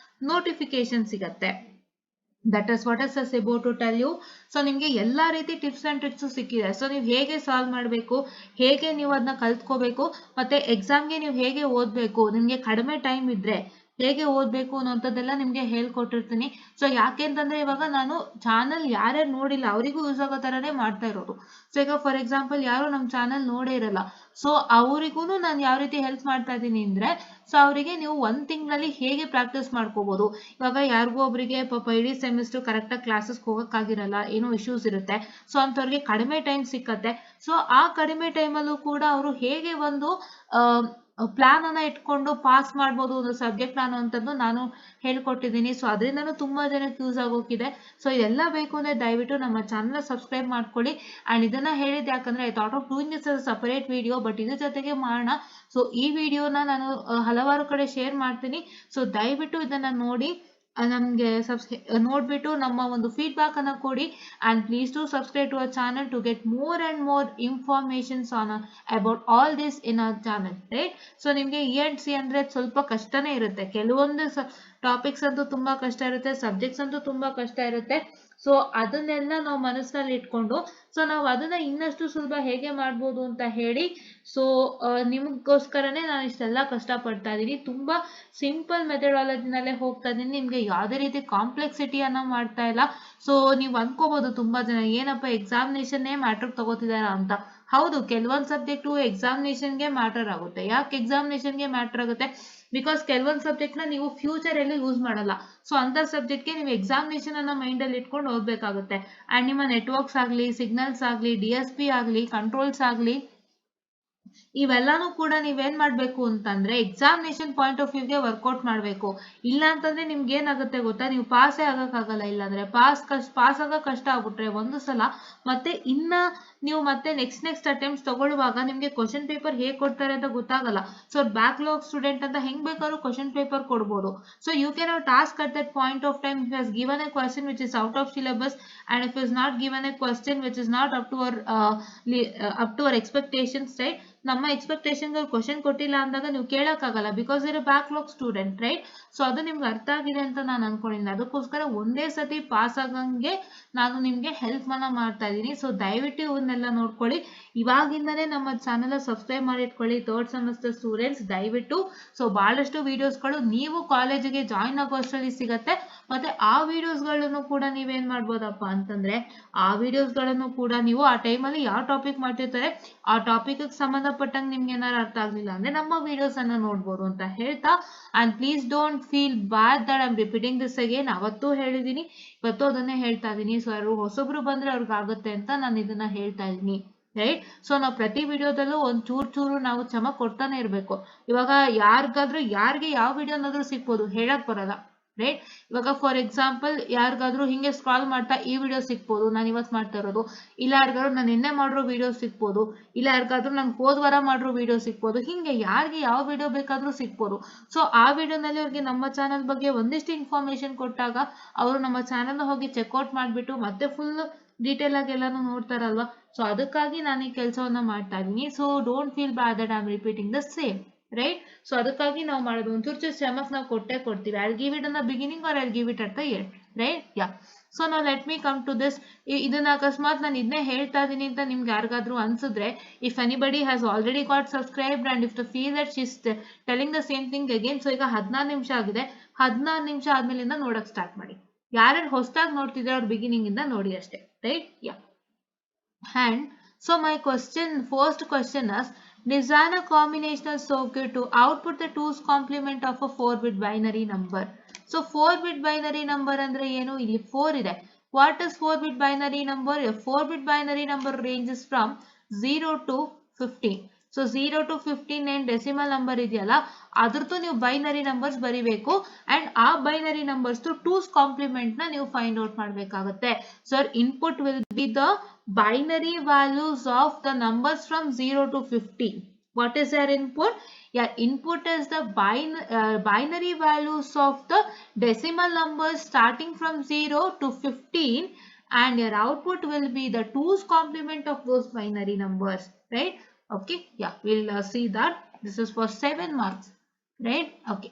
notification ಸಿಗತ್ತೆ. That is what is about to tell you. So ನಿಮ್ಗೆ ಎಲ್ಲಾ ರೀತಿ ಟಿಪ್ಸ್ ಅಂಡ್ ಟ್ರಿಕ್ಸ್ ಸಿಕ್ಕಿದೆ. ಸೊ ನೀವು ಹೇಗೆ ಸಾಲ್ವ್ ಮಾಡಬೇಕು, ಹೇಗೆ ನೀವು ಅದನ್ನ ಕಲ್ತ್ಕೋಬೇಕು, ಮತ್ತೆ ಎಕ್ಸಾಮ್ಗೆ ನೀವು ಹೇಗೆ ಓದ್ಬೇಕು, ನಿಮ್ಗೆ ಕಡಿಮೆ ಟೈಮ್ ಇದ್ರೆ ಹೇಗೆ ಓದ್ಬೇಕು ಅನ್ನೋಂಥದ್ದೆಲ್ಲ ನಿಮ್ಗೆ ಹೇಳ್ಕೊಟ್ಟಿರ್ತೀನಿ. ಸೊ ಯಾಕೆ ಅಂತಂದ್ರೆ, ಇವಾಗ ನಾನು ಚಾನಲ್ ಯಾರ್ಯಾರು ನೋಡಿಲ್ಲ ಅವರಿಗೂ ಯೂಸ್ ಆಗೋ ತರನೇ ಮಾಡ್ತಾ ಇರೋದು. ಸೊ ಈಗ ಫಾರ್ ಎಕ್ಸಾಂಪಲ್ ಯಾರು ನಮ್ಮ ಚಾನಲ್ ನೋಡೇ ಇರಲ್ಲ, ಸೊ ಅವರಿಗೂ ನಾನು ಯಾವ ರೀತಿ ಹೆಲ್ಪ್ ಮಾಡ್ತಾ ಇದ್ದೀನಿ ಅಂದ್ರೆ, ಸೊ ಅವರಿಗೆ ನೀವು ಒಂದ್ ತಿಂಗಳಲ್ಲಿ ಹೇಗೆ ಪ್ರಾಕ್ಟೀಸ್ ಮಾಡ್ಕೋಬಹುದು. ಇವಾಗ ಯಾರಿಗೂ ಒಬ್ಬರಿಗೆ ಪಾಪ ಇಡೀ ಸೆಮಿಸ್ಟರ್ ಕರೆಕ್ಟಾಗಿ ಕ್ಲಾಸಸ್ ಹೋಗಕ್ಕಾಗಿರಲ್ಲ, ಏನೋ ಇಶ್ಯೂಸ್ ಇರುತ್ತೆ. ಸೊ ಅಂತವ್ರಿಗೆ ಕಡಿಮೆ ಟೈಮ್ ಸಿಕ್ಕತ್ತೆ. ಸೊ ಆ ಕಡಿಮೆ ಟೈಮಲ್ಲೂ ಕೂಡ ಅವರು ಹೇಗೆ ಒಂದು ಪ್ಲಾನ್ ಅನ್ನ ಇಟ್ಕೊಂಡು ಪಾಸ್ ಮಾಡ್ಬೋದು ಒಂದು ಸಬ್ಜೆಕ್ಟ್ ಅನ್ನೋಂಥದ್ದು ನಾನು ಹೇಳ್ಕೊಟ್ಟಿದ್ದೀನಿ. ಸೊ ಅದರಿಂದನೂ ತುಂಬಾ ಜನಕ್ಕೆ ಯೂಸ್ ಆಗೋಕಿದೆ. ಸೊ ಇದೆಲ್ಲ ಬೇಕು ಅಂದ್ರೆ ದಯವಿಟ್ಟು ನಮ್ಮ ಚಾನಲ್ ಸಬ್ಸ್ಕ್ರೈಬ್ ಮಾಡ್ಕೊಳ್ಳಿ. ಅಂಡ್ ಇದನ್ನ ಹೇಳಿದ್ ಯಾಕಂದ್ರೆ, I thought of doing this us separate video, but ಇದ್ರ ಜೊತೆಗೆ ಮಾಡೋಣ. ಸೊ ಈ ವಿಡಿಯೋನ ನಾನು ಹಲವಾರು ಕಡೆ ಶೇರ್ ಮಾಡ್ತೀನಿ. ಸೊ ದಯವಿಟ್ಟು ಇದನ್ನ ನೋಡಿ ನಮ್ಗೆ ನೋಡ್ಬಿಟ್ಟು ನಮ್ಮ ಒಂದು ಫೀಡ್ಬ್ಯಾಕ್ ಅನ್ನ ಕೊಡಿ. And please to subscribe to our channel to get more and more informations on about all this in our channel, right. So ನಿಮ್ಗೆ E&C ಅಂದ್ರೆ ಸ್ವಲ್ಪ ಕಷ್ಟನೇ ಇರುತ್ತೆ. ಕೆಲವೊಂದು ಟಾಪಿಕ್ಸ್ ಅಂತೂ ತುಂಬಾ ಕಷ್ಟ ಇರುತ್ತೆ, ಸಬ್ಜೆಕ್ಟ್ಸ್ ಅಂತೂ ತುಂಬಾ ಕಷ್ಟ ಇರುತ್ತೆ. ಸೊ ಅದನ್ನೆಲ್ಲ ನಾವು ಮನಸ್ಸಿನಲ್ಲಿ ಇಟ್ಕೊಂಡು, ಸೊ ನಾವು ಅದನ್ನ ಇನ್ನಷ್ಟು ಸುಲಭ ಹೇಗೆ ಮಾಡ್ಬೋದು ಅಂತ ಹೇಳಿ, ಸೊ ನಿಮಗೋಸ್ಕರನೇ ನಾನು ಇಷ್ಟೆಲ್ಲ ಕಷ್ಟ ಪಡ್ತಾ ಇದ್ದೀನಿ. ತುಂಬಾ ಸಿಂಪಲ್ ಮೆಥಡಾಲಜಿನಲ್ಲೇ ಹೋಗ್ತಾ ಇದ್ದೀನಿ, ನಿಮ್ಗೆ ಯಾವುದೇ ರೀತಿ ಕಾಂಪ್ಲೆಕ್ಸಿಟಿಯನ್ನ ಮಾಡ್ತಾ ಇಲ್ಲ. ಸೊ ನೀವು ಅನ್ಕೋಬಹುದು ತುಂಬಾ ಜನ, ಏನಪ್ಪ ಎಕ್ಸಾಮಿನೇಷನ್ನೇ ಮ್ಯಾಟರ್ ತಗೋತಿದಾರ ಅಂತ. ಹೌದು, ಕೆಲವೊಂದು ಸಬ್ಜೆಕ್ಟು ಎಕ್ಸಾಮಿನೇಷನ್ಗೆ ಮ್ಯಾಟರ್ ಆಗುತ್ತೆ. ಯಾಕೆ ಎಕ್ಸಾಮಿನೇಷನ್ಗೆ ಮ್ಯಾಟರ್ ಆಗುತ್ತೆ? ಬಿಕಾಸ್ ಕೆಲವೊಂದು ಸಬ್ಜೆಕ್ಟ್ನ ನೀವು ಫ್ಯೂಚರ್ ಎಲ್ಲೂ ಯೂಸ್ ಮಾಡಲ್ಲ. ಸೊ ಅಂತ ಸಬ್ಜೆಕ್ಟ್ಗೆ ನೀವು ಎಕ್ಸಾಮಿನೇಷನ್ ಅನ್ನ ಮೈಂಡ್ ಅಲ್ಲಿ ಇಟ್ಕೊಂಡು ಓದ್ಬೇಕಾಗುತ್ತೆ. ಅಂಡ್ ನಿಮ್ಮ ನೆಟ್ವರ್ಕ್ಸ್ ಆಗಲಿ, ಸಿಗ್ನಲ್ಸ್ ಆಗಲಿ, DSP ಆಗಲಿ, ಕಂಟ್ರೋಲ್ಸ್ ಆಗಲಿ, ಇವೆಲ್ಲಾನು ಕೂಡ ನೀವೇನ್ ಮಾಡ್ಬೇಕು ಅಂತಂದ್ರೆ ಎಕ್ಸಾಮಿನೇಷನ್ ಪಾಯಿಂಟ್ ಆಫ್ ವ್ಯೂಗೆ ವರ್ಕೌಟ್ ಮಾಡ್ಬೇಕು. ಇಲ್ಲ ಅಂತಂದ್ರೆ ನಿಮ್ಗೆ ಏನಾಗುತ್ತೆ ಗೊತ್ತಾ, ನೀವು ಪಾಸೇ ಆಗಕ್ಕಾಗಲ್ಲ. ಇಲ್ಲಾಂದ್ರೆ ಪಾಸ್ ಆಗೋ ಕಷ್ಟ ಆಗ್ಬಿಟ್ರೆ ಒಂದು ಸಲ ಮತ್ತೆ ಇನ್ನ ನೀವು ಮತ್ತೆ ನೆಕ್ಸ್ಟ್ ಅಟೆಂಪ್ಟ್ಸ್ ತಗೊಳ್ಳುವಾಗ ನಿಮ್ಗೆ ಕ್ವಶನ್ ಪೇಪರ್ ಹೇಗೆ ಕೊಡ್ತಾರೆ ಅಂತ ಗೊತ್ತಾಗಲ್ಲ. ಸೊ ಬ್ಯಾಕ್ಲಾಗ್ ಸ್ಟೂಡೆಂಟ್ ಅಂತ ಹೆಂಗ್ ಬೇಕಾದ್ರೂ ಕ್ವಶನ್ ಪೇಪರ್ ಕೊಡ್ಬೋದು. So you can task at that point of time if has given a question which is out of syllabus and if is not given a question which is not up to our expectations, right? ನಮ್ಮ expectation question ಕೊಟ್ಟಿಲ್ಲ ಅಂದಾಗ ನೀವು ಕೇಳಕ್ಕಾಗಲ್ಲ, because ಇರ್ backlog student, right? So ಅದು ನಿಮ್ಗೆ ಅರ್ಥ ಆಗಿದೆ ಅಂತ ನಾನು ಅನ್ಕೊಂಡಿದ್ದೀನಿ. ಅದಕ್ಕೋಸ್ಕರ ಒಂದೇ ಸತಿ ಪಾಸ್ ಆಗಂಗೆ ನಾನು ನಿಮ್ಗೆ ಹೆಲ್ಪ್ ಮಾಡ್ತಾ ಇದ್ದೀನಿ. ಸೊ ದಯವಿಟ್ಟು ಇವನ್ನೆಲ್ಲ ನೋಡ್ಕೊಳ್ಳಿ. ಇವಾಗಿಂದನೇ ನಮ್ಮ ಚಾನೆಲ್ ಸಬ್ಸ್ಕ್ರೈಬ್ ಮಾಡಿ ಇಟ್ಕೊಳ್ಳಿ ಥರ್ಡ್ ಸೆಮಿಸ್ಟರ್ ಸ್ಟೂಡೆಂಟ್ಸ್, ದಯವಿಟ್ಟು. ಸೊ ಬಹಳಷ್ಟು ವಿಡಿಯೋಸ್ಗಳು ನೀವು ಕಾಲೇಜಿಗೆ ಜಾಯಿನ್ ಆಗೋಷ್ಟರಲ್ಲಿ ಸಿಗತ್ತೆ. ಮತ್ತೆ ಆ ವಿಡಿಯೋಸ್ಗಳನ್ನು ಕೂಡ ನೀವೇನ್ ಮಾಡ್ಬೋದಪ್ಪ ಅಂತಂದ್ರೆ ಆ ವಿಡಿಯೋಸ್ಗಳನ್ನು ಕೂಡ ನೀವು ಆ ಟೈಮಲ್ಲಿ ಯಾವ ಟಾಪಿಕ್ ಮಾಡ್ತಿರ್ತಾರೆ ಆ ಟಾಪಿಕ್ ಸಂಬಂಧಪಟ್ಟಂಗೆ ನಿಮ್ಗೆ ಏನಾರು ಅರ್ಥ ಆಗ್ಲಿಲ್ಲ ಅಂದ್ರೆ ನಮ್ಮ ವಿಡಿಯೋಸ್ ಅನ್ನ ನೋಡ್ಬೋದು ಅಂತ ಹೇಳ್ತಾ, and please don't feel bad that I am repeating this again. ಅವತ್ತು ಹೇಳಿದೀನಿ, ಇವತ್ತು ಅದನ್ನೇ ಹೇಳ್ತಾ ಇದೀನಿ. ಸೊ ಯಾರು ಹೊಸಬ್ರು ಬಂದ್ರೆ ಅವ್ರಿಗೆ ಆಗುತ್ತೆ ಅಂತ ನಾನು ಇದನ್ನ ಹೇಳ್ತಾ ಇದೀನಿ, ರೈಟ್? ಸೊ ನಾವು ಪ್ರತಿ ವಿಡಿಯೋದಲ್ಲೂ ಒಂದ್ ಚೂರು ನಾವು ಚಮಕ್ ಕೊಡ್ತಾನೆ ಇರ್ಬೇಕು. ಇವಾಗ ಯಾರಿಗೆ ಯಾವ ವಿಡಿಯೋನಾದ್ರೂ ಸಿಕ್ಬೋದು, ಹೇಳಕ್ ಬರಲ್ಲ, ರೈಟ್? ಇವಾಗ ಫಾರ್ ಎಕ್ಸಾಂಪಲ್ ಯಾರಿಗಾದ್ರೂ ಹಿಂಗೆ ಸ್ಕ್ರಾಲ್ ಮಾಡ್ತಾ ಈ ವಿಡಿಯೋ ಸಿಕ್ಬೋದು, ನಾನು ಇವತ್ತು ಮಾಡ್ತಾ ಇರೋದು. ಇಲ್ಲ ಯಾರಿಗಾದ್ರೂ ನಾನು ನಿನ್ನೆ ಮಾಡಿರೋ ವಿಡಿಯೋ ಸಿಕ್ಬೋದು. ಇಲ್ಲ ಯಾರಿಗಾದ್ರೂ ನಾನು ಹೋದ್ವಾರ ಮಾಡಿರೋ ವಿಡಿಯೋ ಸಿಕ್ಬೋದು. ಹಿಂಗೆ ಯಾರಿಗೆ ಯಾವ ವಿಡಿಯೋ ಬೇಕಾದ್ರೂ ಸಿಕ್ಬೋದು. ಸೊ ಆ ವಿಡಿಯೋನಲ್ಲಿ ಅವ್ರಿಗೆ ನಮ್ಮ ಚಾನಲ್ ಬಗ್ಗೆ ಒಂದಿಷ್ಟು ಇನ್ಫಾರ್ಮೇಶನ್ ಕೊಟ್ಟಾಗ ಅವರು ನಮ್ಮ ಚಾನಲ್ ಹೋಗಿ ಚೆಕ್ಔಟ್ ಮಾಡ್ಬಿಟ್ಟು ಮತ್ತೆ ಫುಲ್ ಡೀಟೇಲ್ ಆಗಿ ಎಲ್ಲಾನು ನೋಡ್ತಾರಲ್ವಾ. ಸೊ ಅದಕ್ಕಾಗಿ ನಾನು ಈ ಕೆಲಸವನ್ನ ಮಾಡ್ತಾ ಇದೀನಿ. So don't feel bad that I am repeating the same, right? So ಅದಕ್ಕಾಗಿ ನಾವು ಮಾಡೋದು ಒಂಚೂರು ಶ್ರಮಕ್ಕೆ ನಾವು ಕೊಟ್ಟೆ ಕೊಡ್ತೀವಿ. I give it in the beginning or I give it at the end, right? Yeah. So ನಾವು let me come to this. ಇದನ್ನ ಅಕಸ್ಮಾತ್ ನಾನು ಇದನ್ನೇ ಹೇಳ್ತಾ ಇದೀನಿ ಅಂತ ನಿಮ್ಗೆ ಯಾರಿಗಾದ್ರೂ ಅನ್ಸಿದ್ರೆ, if anybody has already got subscribed and if the feel that she is telling the same thing again. So ಈಗ 16 ನಿಮಿಷ ಆಗಿದೆ. 16 ನಿಮಿಷ ಆದ್ಮೇಲಿಂದ ನೋಡಕ್ ಸ್ಟಾರ್ಟ್ ಮಾಡಿ. ಯಾರ್ಯಾರು ಹೊಸದಾಗಿ ನೋಡ್ತಿದ್ರೆ ಅವ್ರ ಬಿಗಿನಿಂಗ್ ಇಂದ ನೋಡಿ ಅಷ್ಟೇ, right? Yeah. And so my first question is, design a combinational circuit to output the 2's complement of a 4-bit binary number. So 4-bit binary number ಅಂದ್ರೆ ಏನು? ಇಲ್ಲಿ 4 ಇದೆ. What is 4-bit binary number? A 4-bit binary number ranges from 0 to 15. So 0 to 15 ಏನ್ decimal number ಇದೆಯಲ್ಲ ಅದ್ರದ್ದು ನೀವು binary numbers ಬರಿಬೇಕು. And ಆ ಬೈನರಿ ನಂಬರ್ಸ್ ಟೂಸ್ ಕಾಂಪ್ಲಿಮೆಂಟ್ ನ ನೀವು ಫೈಂಡ್ ಔಟ್ ಮಾಡ್ಬೇಕಾಗುತ್ತೆ. Sir input will be the binary values of the numbers from 0 to 15. What is their input? Your input is the binary values of the decimal numbers starting from 0 to 15 and your output will be the 2's complement of those binary numbers, right? Okay, yeah, we'll see that. This is for 7 marks. Right? Okay.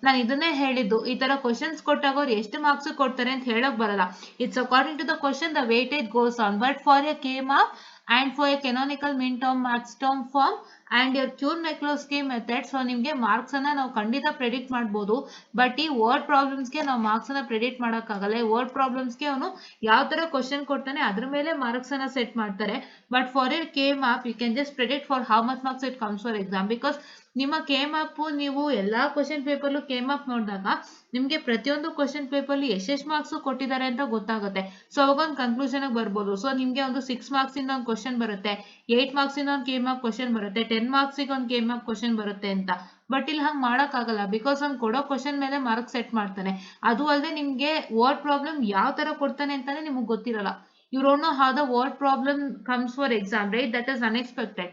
ನಾನು ಇದನ್ನೇ ಹೇಳಿದ್ದು, ಈ ತರ questions ಕೊಟ್ಟಾಗ ಅವ್ರು ಎಷ್ಟು marks ಕೊಡ್ತಾರೆ ಅಂತ ಹೇಳಕ್ ಬರಲ್ಲ. It's according to the question the weightage goes on. But for a K-mark and for a canonical min term max term form and your Kuhn-Minkowski method, so ನಿಮ್ಗೆ ಮಾರ್ಕ್ಸ್ ಅನ್ನ ನಾವು ಖಂಡಿತ ಪ್ರೆಡಿಕ್ಟ್ ಮಾಡ್ಬೋದು. ಬಟ್ ಈ ವರ್ಡ್ ಪ್ರಾಬ್ಲಮ್ಸ್ಗೆ ನಾವು marks ಅನ್ನ predict ಮಾಡೋಕ್ಕಾಗಲ್ಲ. ಈ ವರ್ಡ್ ಪ್ರಾಬ್ಲಮ್ಸ್ಗೆ ಅವನು ಯಾವ ತರ ಕ್ವಶನ್ ಕೊಡ್ತಾನೆ ಅದ್ರ ಮೇಲೆ ಮಾರ್ಕ್ಸ್ ಅನ್ನ ಸೆಟ್ ಮಾಡ್ತಾರೆ. But for a K-mark you can just predict for how much marks it comes for exam, because ನಿಮ್ಮ K-mark ನೀವು ಎಲ್ಲಾ ಕ್ವಶನ್ ಪೇಪರ್ಲು K-mark ನೋಡಿದಾಗ ನಿಮ್ಗೆ ಪ್ರತಿಯೊಂದು ಕ್ವಶನ್ ಪೇಪರ್ ಎಷ್ಟೆಷ್ಟು ಮಾರ್ಕ್ಸ್ ಕೊಟ್ಟಿದ್ದಾರೆ ಅಂತ ಗೊತ್ತಾಗುತ್ತೆ. ಸೊ ಅವಾಗ ಒಂದು ಕನ್ಕ್ಲೂಷನ್ ಬರ್ಬೋದು. ಸೊ ನಿಮ್ಗೆ ಒಂದು 6 ಮಾರ್ಕ್ಸ್ ಇಂದ ಒಂದು ಕ್ವಶನ್ ಬರುತ್ತೆ, 8 ಮಾರ್ಕ್ಸ್ ಇಂದ ಒಂದು K-mark ಕ್ವಶನ್ ಬರುತ್ತೆ, 10 ಮಾರ್ಕ್ಸ್ ಗೆ ಒಂದು K-mark ಕ್ವಶನ್ ಬರುತ್ತೆ ಅಂತ. ಬಟ್ ಇಲ್ಲಿ ಹಂಗ್ ಮಾಡಕ್ ಆಗಲ್ಲ, ಬಿಕಾಸ್ ಅವ್ನು ಕೊಡೋ ಕ್ವಶನ್ ಮೇಲೆ ಮಾರ್ಕ್ಸ್ ಸೆಟ್ ಮಾಡ್ತಾನೆ. ಅದು ಅಲ್ಲದೆ ನಿಮ್ಗೆ ವರ್ಡ್ ಪ್ರಾಬ್ಲಮ್ ಯಾವ ತರ ಕೊಡ್ತಾನೆ ಅಂತಾನೆ ನಿಮ್ಗೆ ಗೊತ್ತಿರಲ್ಲ. You don't know how the word problem comes for exam, right? That is unexpected.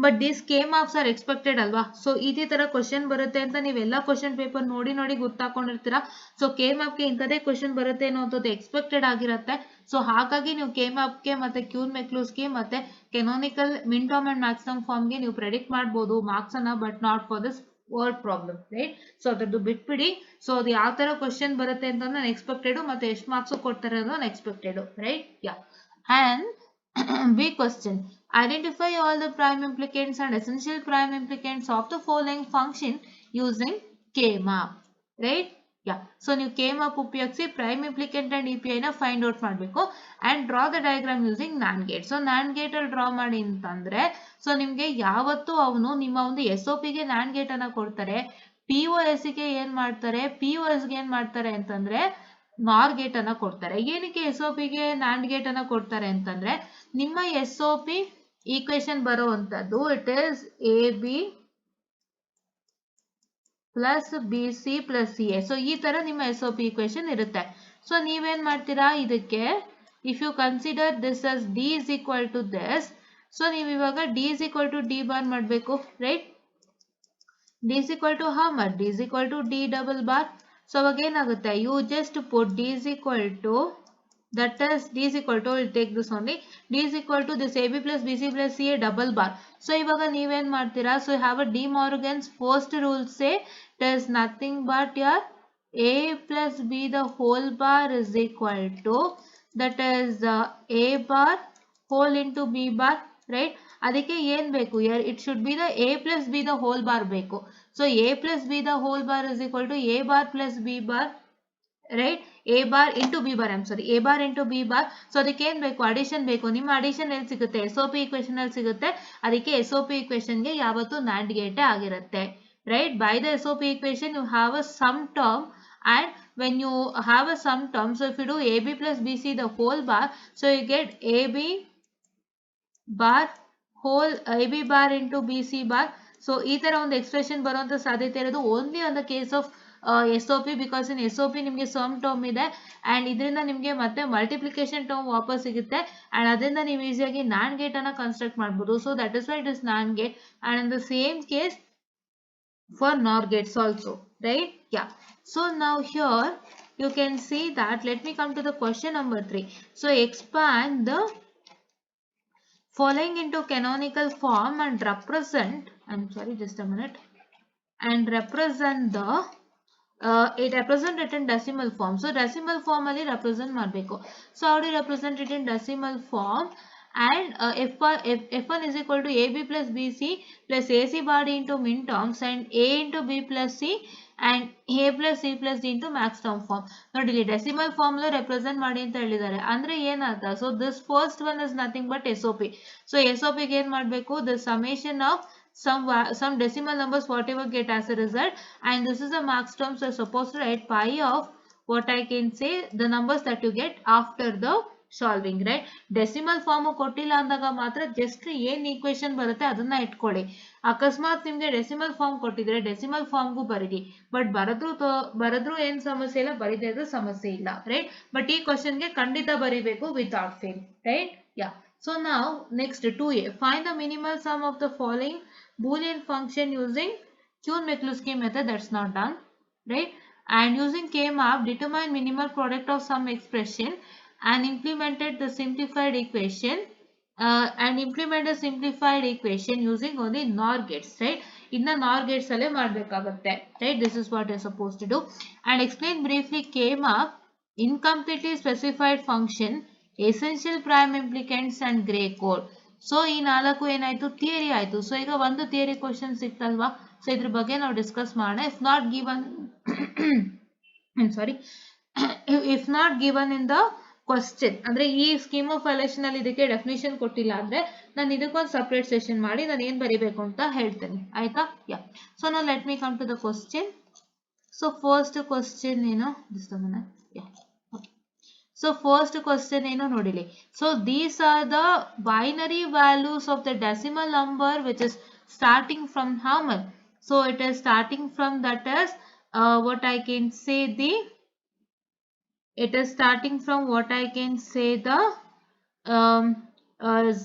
But these K-marks R expected ಅಲ್ವಾ. ಸೊ ಇದೇ ತರ ಕ್ವಶನ್ ಬರುತ್ತೆ ಅಂತ ನೀವೆಲ್ಲಾ ಕ್ವಶನ್ ಪೇಪರ್ ನೋಡಿ ಗೊತ್ತಾಕೊಂಡಿರ್ತೀರಾ. ಸೊ K-mark ಗೆ ಇಂಥದೇ ಕ್ವಶನ್ ಬರುತ್ತೆ ಅನ್ನೋದು ಎಕ್ಸ್ಪೆಕ್ಟೆಡ್ ಆಗಿರುತ್ತೆ. ಸೊ ಹಾಗಾಗಿ ನೀವು K-mark ಗೆ ಮತ್ತೆ Kuhn-Minkowski ಮತ್ತೆ canonical min term and maximum form ಗೆ ನೀವು ಪ್ರೆಡಿಕ್ಟ್ ಮಾಡಬಹುದು ಮಾರ್ಕ್ಸ್ ಅನ್ನ, but not for this word problem, right? So ಅದ್ರದ್ದು ಬಿಟ್ಬಿಡಿ. ಸೊ ಅದು ಯಾವ ತರ ಕ್ವಶನ್ ಬರುತ್ತೆ ಅಂತ ನಾನು ಎಕ್ಸ್ಪೆಕ್ಟೆಡ್, ಮತ್ತೆ ಎಷ್ಟು ಮಾರ್ಕ್ಸ್ ಕೊಡ್ತಾರೆ ಅನ್ನೋದು expected, right? Yeah. And big question. Identify all the prime implicants and essential prime implicants of the following function using K-mark, right? Yeah. So ನೀವು K-mark ಉಪಯೋಗಿಸಿ prime implicant and EPI ನ find out ಮಾಡಬೇಕು and draw the diagram using NAND gate. So NAND gate ಅಲ್ಲಿ draw ಮಾಡಿ ಅಂತಂದ್ರೆ, so ನಿಮ್ಗೆ ಯಾವತ್ತು ಅವನು ನಿಮ್ಮ ಒಂದು SOP ಗೆ NAND gate ಅನ್ನ ಕೊಡ್ತಾರೆ, POS ಗೆ ಏನ್ ಮಾಡ್ತಾರೆ, POS ಗೆ ಏನ್ ಮಾಡ್ತಾರೆ ಅಂತಂದ್ರೆ NOR ಗೇಟ್ ಅನ್ನ ಕೊಡ್ತಾರೆ. ಏನಕ್ಕೆ SOP ಗೆ NAND ಗೇಟ್ ಅನ್ನ ಕೊಡ್ತಾರೆ ಅಂತಂದ್ರೆ, ನಿಮ್ಮ SOP ಈಕ್ವೇಶನ್ ಬರುವಂತದ್ದು it is AB plus BC plus CA. So ಈ ತರ ನಿಮ್ಮ SOP ಈಕ್ವೇಶನ್ ಇರುತ್ತೆ. ಸೊ ನೀವೇನ್ ಮಾಡ್ತೀರಾ ಇದಕ್ಕೆ if you consider this as D is equal to this, so ನೀವು ಇವಾಗ D is equal to D bar ಮಾಡಬೇಕು, right? D is equal to how much? D is equal to D double bar. So ಅವಾಗ ಏನಾಗುತ್ತೆ, you just put D is equal to, that is D is equal to, we'll take this only, D is equal to this AB plus BC plus CA double bar. So ಇವಾಗ ನೀವೇನ್ ಮಾಡ್ತೀರಾ, so you have a De Morgan's first rule say it is nothing but your A plus B the whole bar is equal to, that is A bar whole into B bar, right? ಅದಕ್ಕೆ ಏನ್ ಬೇಕು, here it should be the A plus B the whole bar ಬೇಕು. So A plus B the whole bar is equal to A bar plus B bar, right? A bar into B bar, I'm sorry, A bar into B bar. So ಅದಕ್ಕೆ ಏನ್ ಬೇಕು, addition ಬೇಕು. ನಿಮ್ಮ addition ಎಲ್ಲಿ ಸಿಗುತ್ತೆ, SOP equation ಅಲ್ಲಿ ಸಿಗುತ್ತೆ. ಅದಕ್ಕೆ SOP equation ಗೆ ಯಾವತ್ತು NAND ಗೇಟ್ ಆಗಿರುತ್ತೆ, right? By the SOP equation you have a sum term, and when you have a sum term, so if you do AB plus BC the whole bar, so you get AB bar whole AB bar into BC bar. So ಈ ತರ ಒಂದು expression ಬರುವಂತ ಸಾಧ್ಯತೆ ಇರೋದು only on the case of SOP, because in SOP ನಿಮಗೆ some term ಇದೆ and ಇದರಿಂದ ನಿಮಗೆ ಮತ್ತೆ ಮಲ್ಟಿಪ್ಲಿಕೇಶನ್ ಟರ್ಮ್ ವಾಪಸ್ ಸಿಗುತ್ತೆ ಅಂಡ್ ಅದರಿಂದ ನೀವು ಈಸಿಯಾಗಿ NAND ಗೇಟ್ ಅನ್ನ ಕನ್ಸ್ಟ್ರಕ್ಟ್ ಮಾಡಬಹುದು. So that is why it is NAND gate and in the same case for NOR gates also, right? Yeah. So now here you can see that, let me come to the question number 3. So expand the following into canonical form and represent, I'm sorry, just a minute, and represent the it represent it in decimal form. So decimal form ಅಲ್ಲಿ represent ಮಾಡಬೇಕು. So how do you represent it in decimal form? And F1 is equal to AB plus BC plus AC bar into min terms and A into B plus C and A plus C plus D into max term form. ನೋಡಿ ಇಲ್ಲಿ decimal form represent ಮಾಡಿ ಅಂತ ಹೇಳಿದ್ದಾರೆ. ಅಂದ್ರೆ ಏನರ್ಥ, so this first one is nothing but SOP. So SOP ಗೆ ಏನ್ ಮಾಡಬೇಕು, the summation of some decimal numbers whatever get as a result, and this is a max term, so supposed to write pi of what I can say the numbers that you get after the solving, right? Decimal form ಕೊಟ್ಟಿಲ್ಲ ಅಂದಾಗ ಮಾತ್ರ just ಏನ್ equation ಬರುತ್ತೆ ಅದನ್ನ ಇಟ್ಕೊಳ್ಳಿ. ಅಕಸ್ಮಾತ್ ನಿಮ್ಗೆ decimal form ಕೊಟ್ಟಿದ್ರೆ ಡೆಸಿಮಲ್ ಫಾರ್ಮ್ಗೂ ಬರೀರಿ, ಬಟ್ ಬರೆದ್ರು ಏನ್ ಸಮಸ್ಯೆ ಇಲ್ಲ, ಬರೀದೇ ಇದ್ರೂ ಸಮಸ್ಯೆ ಇಲ್ಲ, ರೈಟ್? ಬಟ್ ಈ ಕ್ವಶನ್ಗೆ ಖಂಡಿತ ಬರೀಬೇಕು without fail, right? Yeah. So now next 2a, find the minimal sum of the following Boolean function using Kuhn-Mikulski method. That's not done, right? And using K-map, determine minimal product of some expression and implemented the simplified equation and implement the simplified equation using only NOR gates, right? ಇದನ್ನ NOR gates ಅಲ್ಲೇ ಮಾಡಬೇಕಾಗುತ್ತೆ, right? This is what you're supposed to do. And explain briefly K-map, incompletely specified function, essential prime implicants and gray code. So ಈ ನಾಲ್ಕು ಏನಾಯ್ತು, theory ಆಯ್ತು. So ಈಗ ಒಂದು theory question ಸಿಕ್ತಲ್ವಾ, so ಇದ್ರ ಬಗ್ಗೆ ನಾವು ಡಿಸ್ಕಸ್ ಮಾಡೋಣ. If not given sorry if not given in the question, ಅಂದ್ರೆ ಈ ಸ್ಕೀಮ್ ಆಫ್ ವ್ಯಾಲ್ಯೂಯೇಷನ್ ಅಲ್ಲಿ ಇದಕ್ಕೆ ಡೆಫಿನಿಷನ್ ಕೊಟ್ಟಿಲ್ಲ ಅಂದ್ರೆ ನಾನು ಇದಕ್ಕೊಂದು ಸಪ್ರೇಟ್ ಸೆಷನ್ ಮಾಡಿ ನಾನು ಏನ್ ಬರಿಬೇಕು ಅಂತ ಹೇಳ್ತೇನೆ, ಆಯ್ತಾ? ಯಾ. ಸೊ ನಾವು let me come to the question. So first question ಏನು, ಯಾ. So first question ಏನು ನೋಡಿಲಿ. So these are the binary values of the decimal number which is starting from how much? So it is starting from, that is what I can say the, it is starting from what I can say the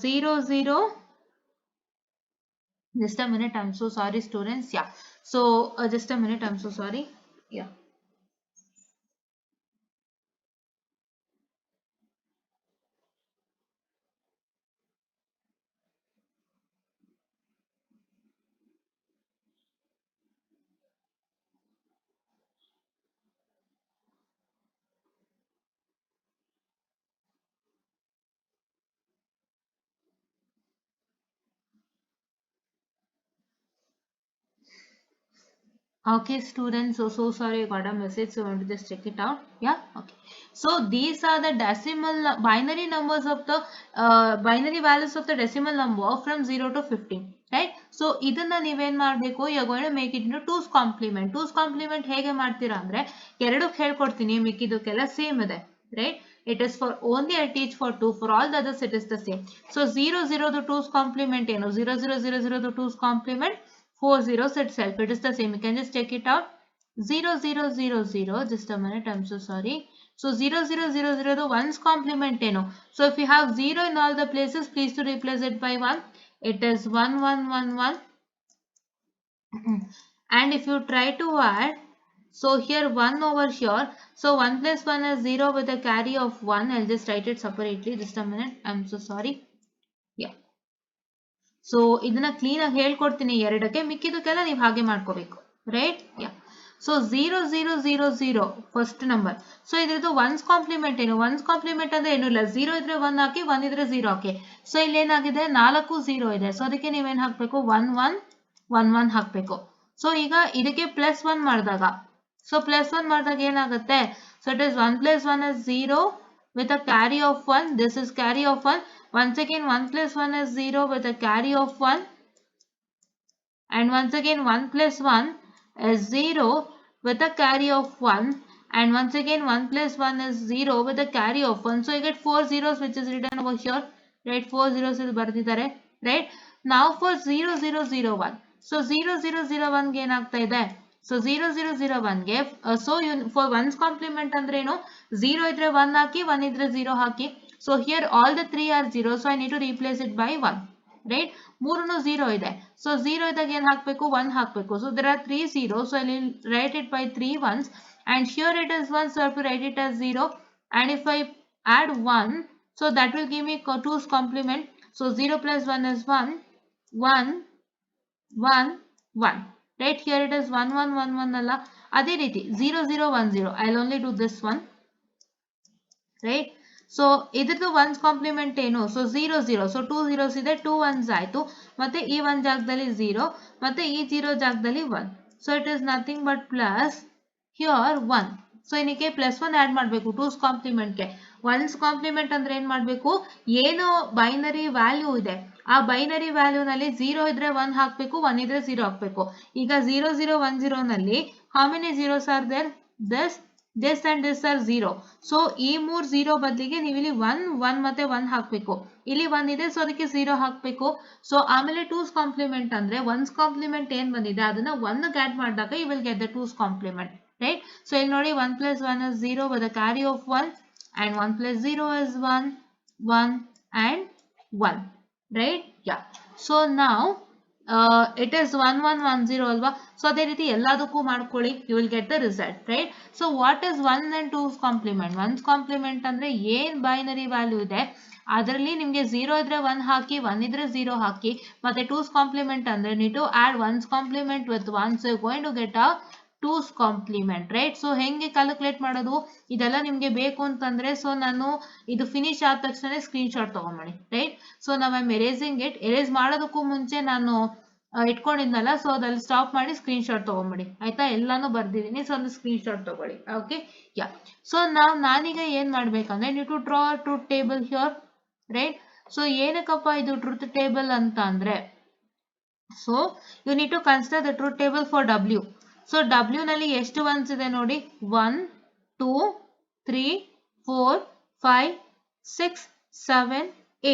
00. Just a minute, I'm so sorry students. Yeah. So just a minute, I'm so sorry. Yeah. Okay students, so sorry, I got a message, so I want to just check it out. Yeah, okay. So these are the decimal binary numbers of the binary values of the decimal number from 0 to 15, right? So ಇದನ್ನ ನೀವೇನ್ ಮಾಡಬೇಕು, you are going to make it into 2's complement. 2's complement ಹೇಗೆ ಮಾಡ್ತೀರಾ ಅಂದ್ರೆ ಎರಡಕ್ಕೆ ಹೇಳ್ಕೊಡ್ತೀನಿ, ಮಿಕ್ಕಿದಕ್ಕೆಲ್ಲ same ಇದೆ, right? It is for only I teach for 2. For all the others it is the same. So 0 0 the 2's complement 0 0 0 0 0 the 2's complement 4 zeros itself. It is the same. You can just check it out. 0 0 0 0. Just a minute. I'm so sorry. So 0 0 0 0 the 1's complement 10. So if you have 0 in all the places, please to replace it by 1. It is 1 1 1 1. And if you try to add, so here 1 over here, so 1 plus 1 is 0 with a carry of 1. I'll just write it separately. Just a minute. I'm so sorry. Yeah. So ಇದನ್ನ clean ಆಗಿ ಹೇಳ್ಕೊಡ್ತೀನಿ ಎರಡಕ್ಕೆ, ಮಿಕ್ಕಿದಕ್ಕೆಲ್ಲ ನೀವು ಹಾಗೆ ಮಾಡ್ಕೋಬೇಕು, right? Yeah. So 0 0 0 0 first number. So ಇದ್ರದ್ದು 1's compliment ಏನು? 1's ಕಾಂಪ್ಲಿಮೆಂಟ್ ಅಂದ್ರೆ ಏನೂ ಇಲ್ಲ, 0 ಇದ್ರೆ 1 ಹಾಕಿ, 1 ಇದ್ರೆ 0 ಹಾಕಿ. ಸೊ ಇಲ್ಲಿ ಏನಾಗಿದೆ, 4 0 ಇದೆ. ಸೊ ಅದಕ್ಕೆ ನೀವೇನು ಹಾಕಬೇಕು, 1 1 1 1 ಹಾಕಬೇಕು. ಸೊ ಈಗ ಇದಕ್ಕೆ ಪ್ಲಸ್ 1 ಮಾಡಿದಾಗ, ಸೊ ಪ್ಲಸ್ 1 ಮಾಡಿದಾಗ ಏನಾಗುತ್ತೆ, so it is 1 plus 1 is 0 with a carry of 1. This is carry of 1. Once again 1 plus 1 is 0 with a carry of 1. And once again 1 plus 1 is 0 with a carry of 1. And once again 1 plus 1 is 0 with a carry of 1. So you get 4 zeros which is written over here. Right? 4 zeros is bardidare. Right? Now for 0 0 0 1. So 0 0 0 1 ಗೆ ಏನಾಗ್ತಾ ಇದೆ? So 0 0 0 1 ಗೆ so for 1's complement ಅಂದ್ರೆ ಏನು? 0 ಇದ್ರೆ 1 ಹಾಕಿ, 1 ಇದ್ರೆ 0 ಹಾಕಿ. So here all the 3 are 0. So I need to replace it by 1. Right? 3 0 ಇದೆ. So 0 ಇದ್ದಾಗ ಏನು ಹಾಕಬೇಕು? 1 ಹಾಕಬೇಕು. So there are 3 zeros. So I will write it by 3 ones. And here it is 1. So I have to write it as 0. And if I add 1, so that will give me 2's complement. So 0 plus 1 is 1. 1 1 1. Right? Here it is 1 1 1 1 alla. ಅದೇ ರೀತಿ 0 0 1 0. I'll only do this one. Right? So ಇದ್ರದ್ದು 1's complement ಏನು? So 0 0. So 2 zeros ಇದೆ, 2 1s ಆಯ್ತು. ಮತ್ತೆ ಈ 1 ಜಾಗದಲ್ಲಿ 0, ಮತ್ತೆ ಈ 0 ಜಾಗದಲ್ಲಿ 1. So it is nothing but plus here 1. So ಇದಕ್ಕೆ ಪ್ಲಸ್ 1 ಆಡ್ ಮಾಡಬೇಕು 2's complementಗೆ. 1's complement ಅಂದ್ರೆ ಏನು ಮಾಡಬೇಕು? ಏನು ಬೈನರಿ ವ್ಯಾಲ್ಯೂ ಇದೆ, ಆ ಬೈನರಿ ವ್ಯಾಲ್ಯೂನಲ್ಲಿ 0 ಇದ್ರೆ 1 ಹಾಕಬೇಕು, 1 ಇದ್ರೆ 0 ಹಾಕಬೇಕು. ಈಗ 0 0 1 0 ನಲ್ಲಿ how many zeros are there? This and this are 0. So ಈ 3 0 ಬದಲಿಗೆ ನೀವು ಇಲ್ಲಿ 1 1 ಮತ್ತೆ 1 ಹಾಕಬೇಕು. ಇಲ್ಲಿ 1 ಇದೆ, ಸೊ ಅದಕ್ಕೆ 0 ಹಾಕಬೇಕು. ಸೊ ಆಮೇಲೆ 2's complement ಅಂದ್ರೆ 1's complement ಏನು ಬಂದಿದೆ ಅದನ್ನ 1 ಗೆ ಆಡ್ ಮಾಡಿದಾಗ you will get the 2's complement. Right? So ಇಲ್ಲಿ ನೋಡಿ 1 plus 1 is 0 with a carry of 1, and 1 plus 0 is 1 1 and 1. Right? Yeah. So now it is 1 1 1 0 alva. So ಅದೇ ರೀತಿ ಎಲ್ಲದಕ್ಕೂ ಮಾಡ್ಕೊಳ್ಳಿ, you will get the result. Right? So what is 1 and 2's complement? 1's complement ಅಂದ್ರೆ ಏನ್ binary value ಇದೆ ಅದರಲ್ಲಿ ನಿಮಗೆ 0 ಇದ್ರೆ 1 ಹಾಕಿ, 1 ಇದ್ರೆ 0 ಹಾಕಿ. ಮತ್ತೆ 2's complement ಅಂದ್ರೆ need to add 1's complement with 1. So you're going to get a 2's complement. Right? So ಹೆಂಗೆ ಕ್ಯಾಲ್ಕುಲೇಟ್ ಮಾಡೋದು ಇದೆಲ್ಲ ನಿಮಗೆ ಬೇಕು ಅಂತಂದ್ರೆ, ಸೊ ನಾನು ಇದು ಫಿನಿಶ್ ಆದ ತಕ್ಷಣ ಸ್ಕ್ರೀನ್ ಶಾಟ್ ತಗೊಂಡ್ಬಿಡಿ. ರೈಟ್? ಸೊ ನಾವು I am erasing it. Erase ಮಾಡೋದಕ್ಕೂ ಮುಂಚೆ ನಾನು ಇಟ್ಕೊಂಡಿದ್ನಲ್ಲ, ಸೊ ಅದಲ್ಲಿ ಸ್ಟಾಪ್ ಮಾಡಿ ಸ್ಕ್ರೀನ್ ಶಾಟ್ ತಗೊಂಡ್ಬಿಡಿ. ಆಯ್ತಾ? ಎಲ್ಲಾನು ಬರ್ದಿದ್ದೀನಿ, ಸೊ ಒಂದು ಸ್ಕ್ರೀನ್ ಶಾಟ್ ತಗೊಳ್ಳಿ. ಓಕೆ? ಯಾ. ಸೊ ನಾನೀಗ ಏನ್ ಮಾಡ್ಬೇಕಂದ್ರೆ ನೀವು to draw truth table here. Right? So ಏನಕ್ಕಪ್ಪ ಇದು ಟ್ರೂತ್ ಟೇಬಲ್ ಅಂತ ಅಂದ್ರೆ, so you need to consider the truth table for W. So W ನಲ್ಲಿ ಎಷ್ಟು ಒನ್ಸ್ ಇದೆ ನೋಡಿ? 1 2 3 4 5 6 7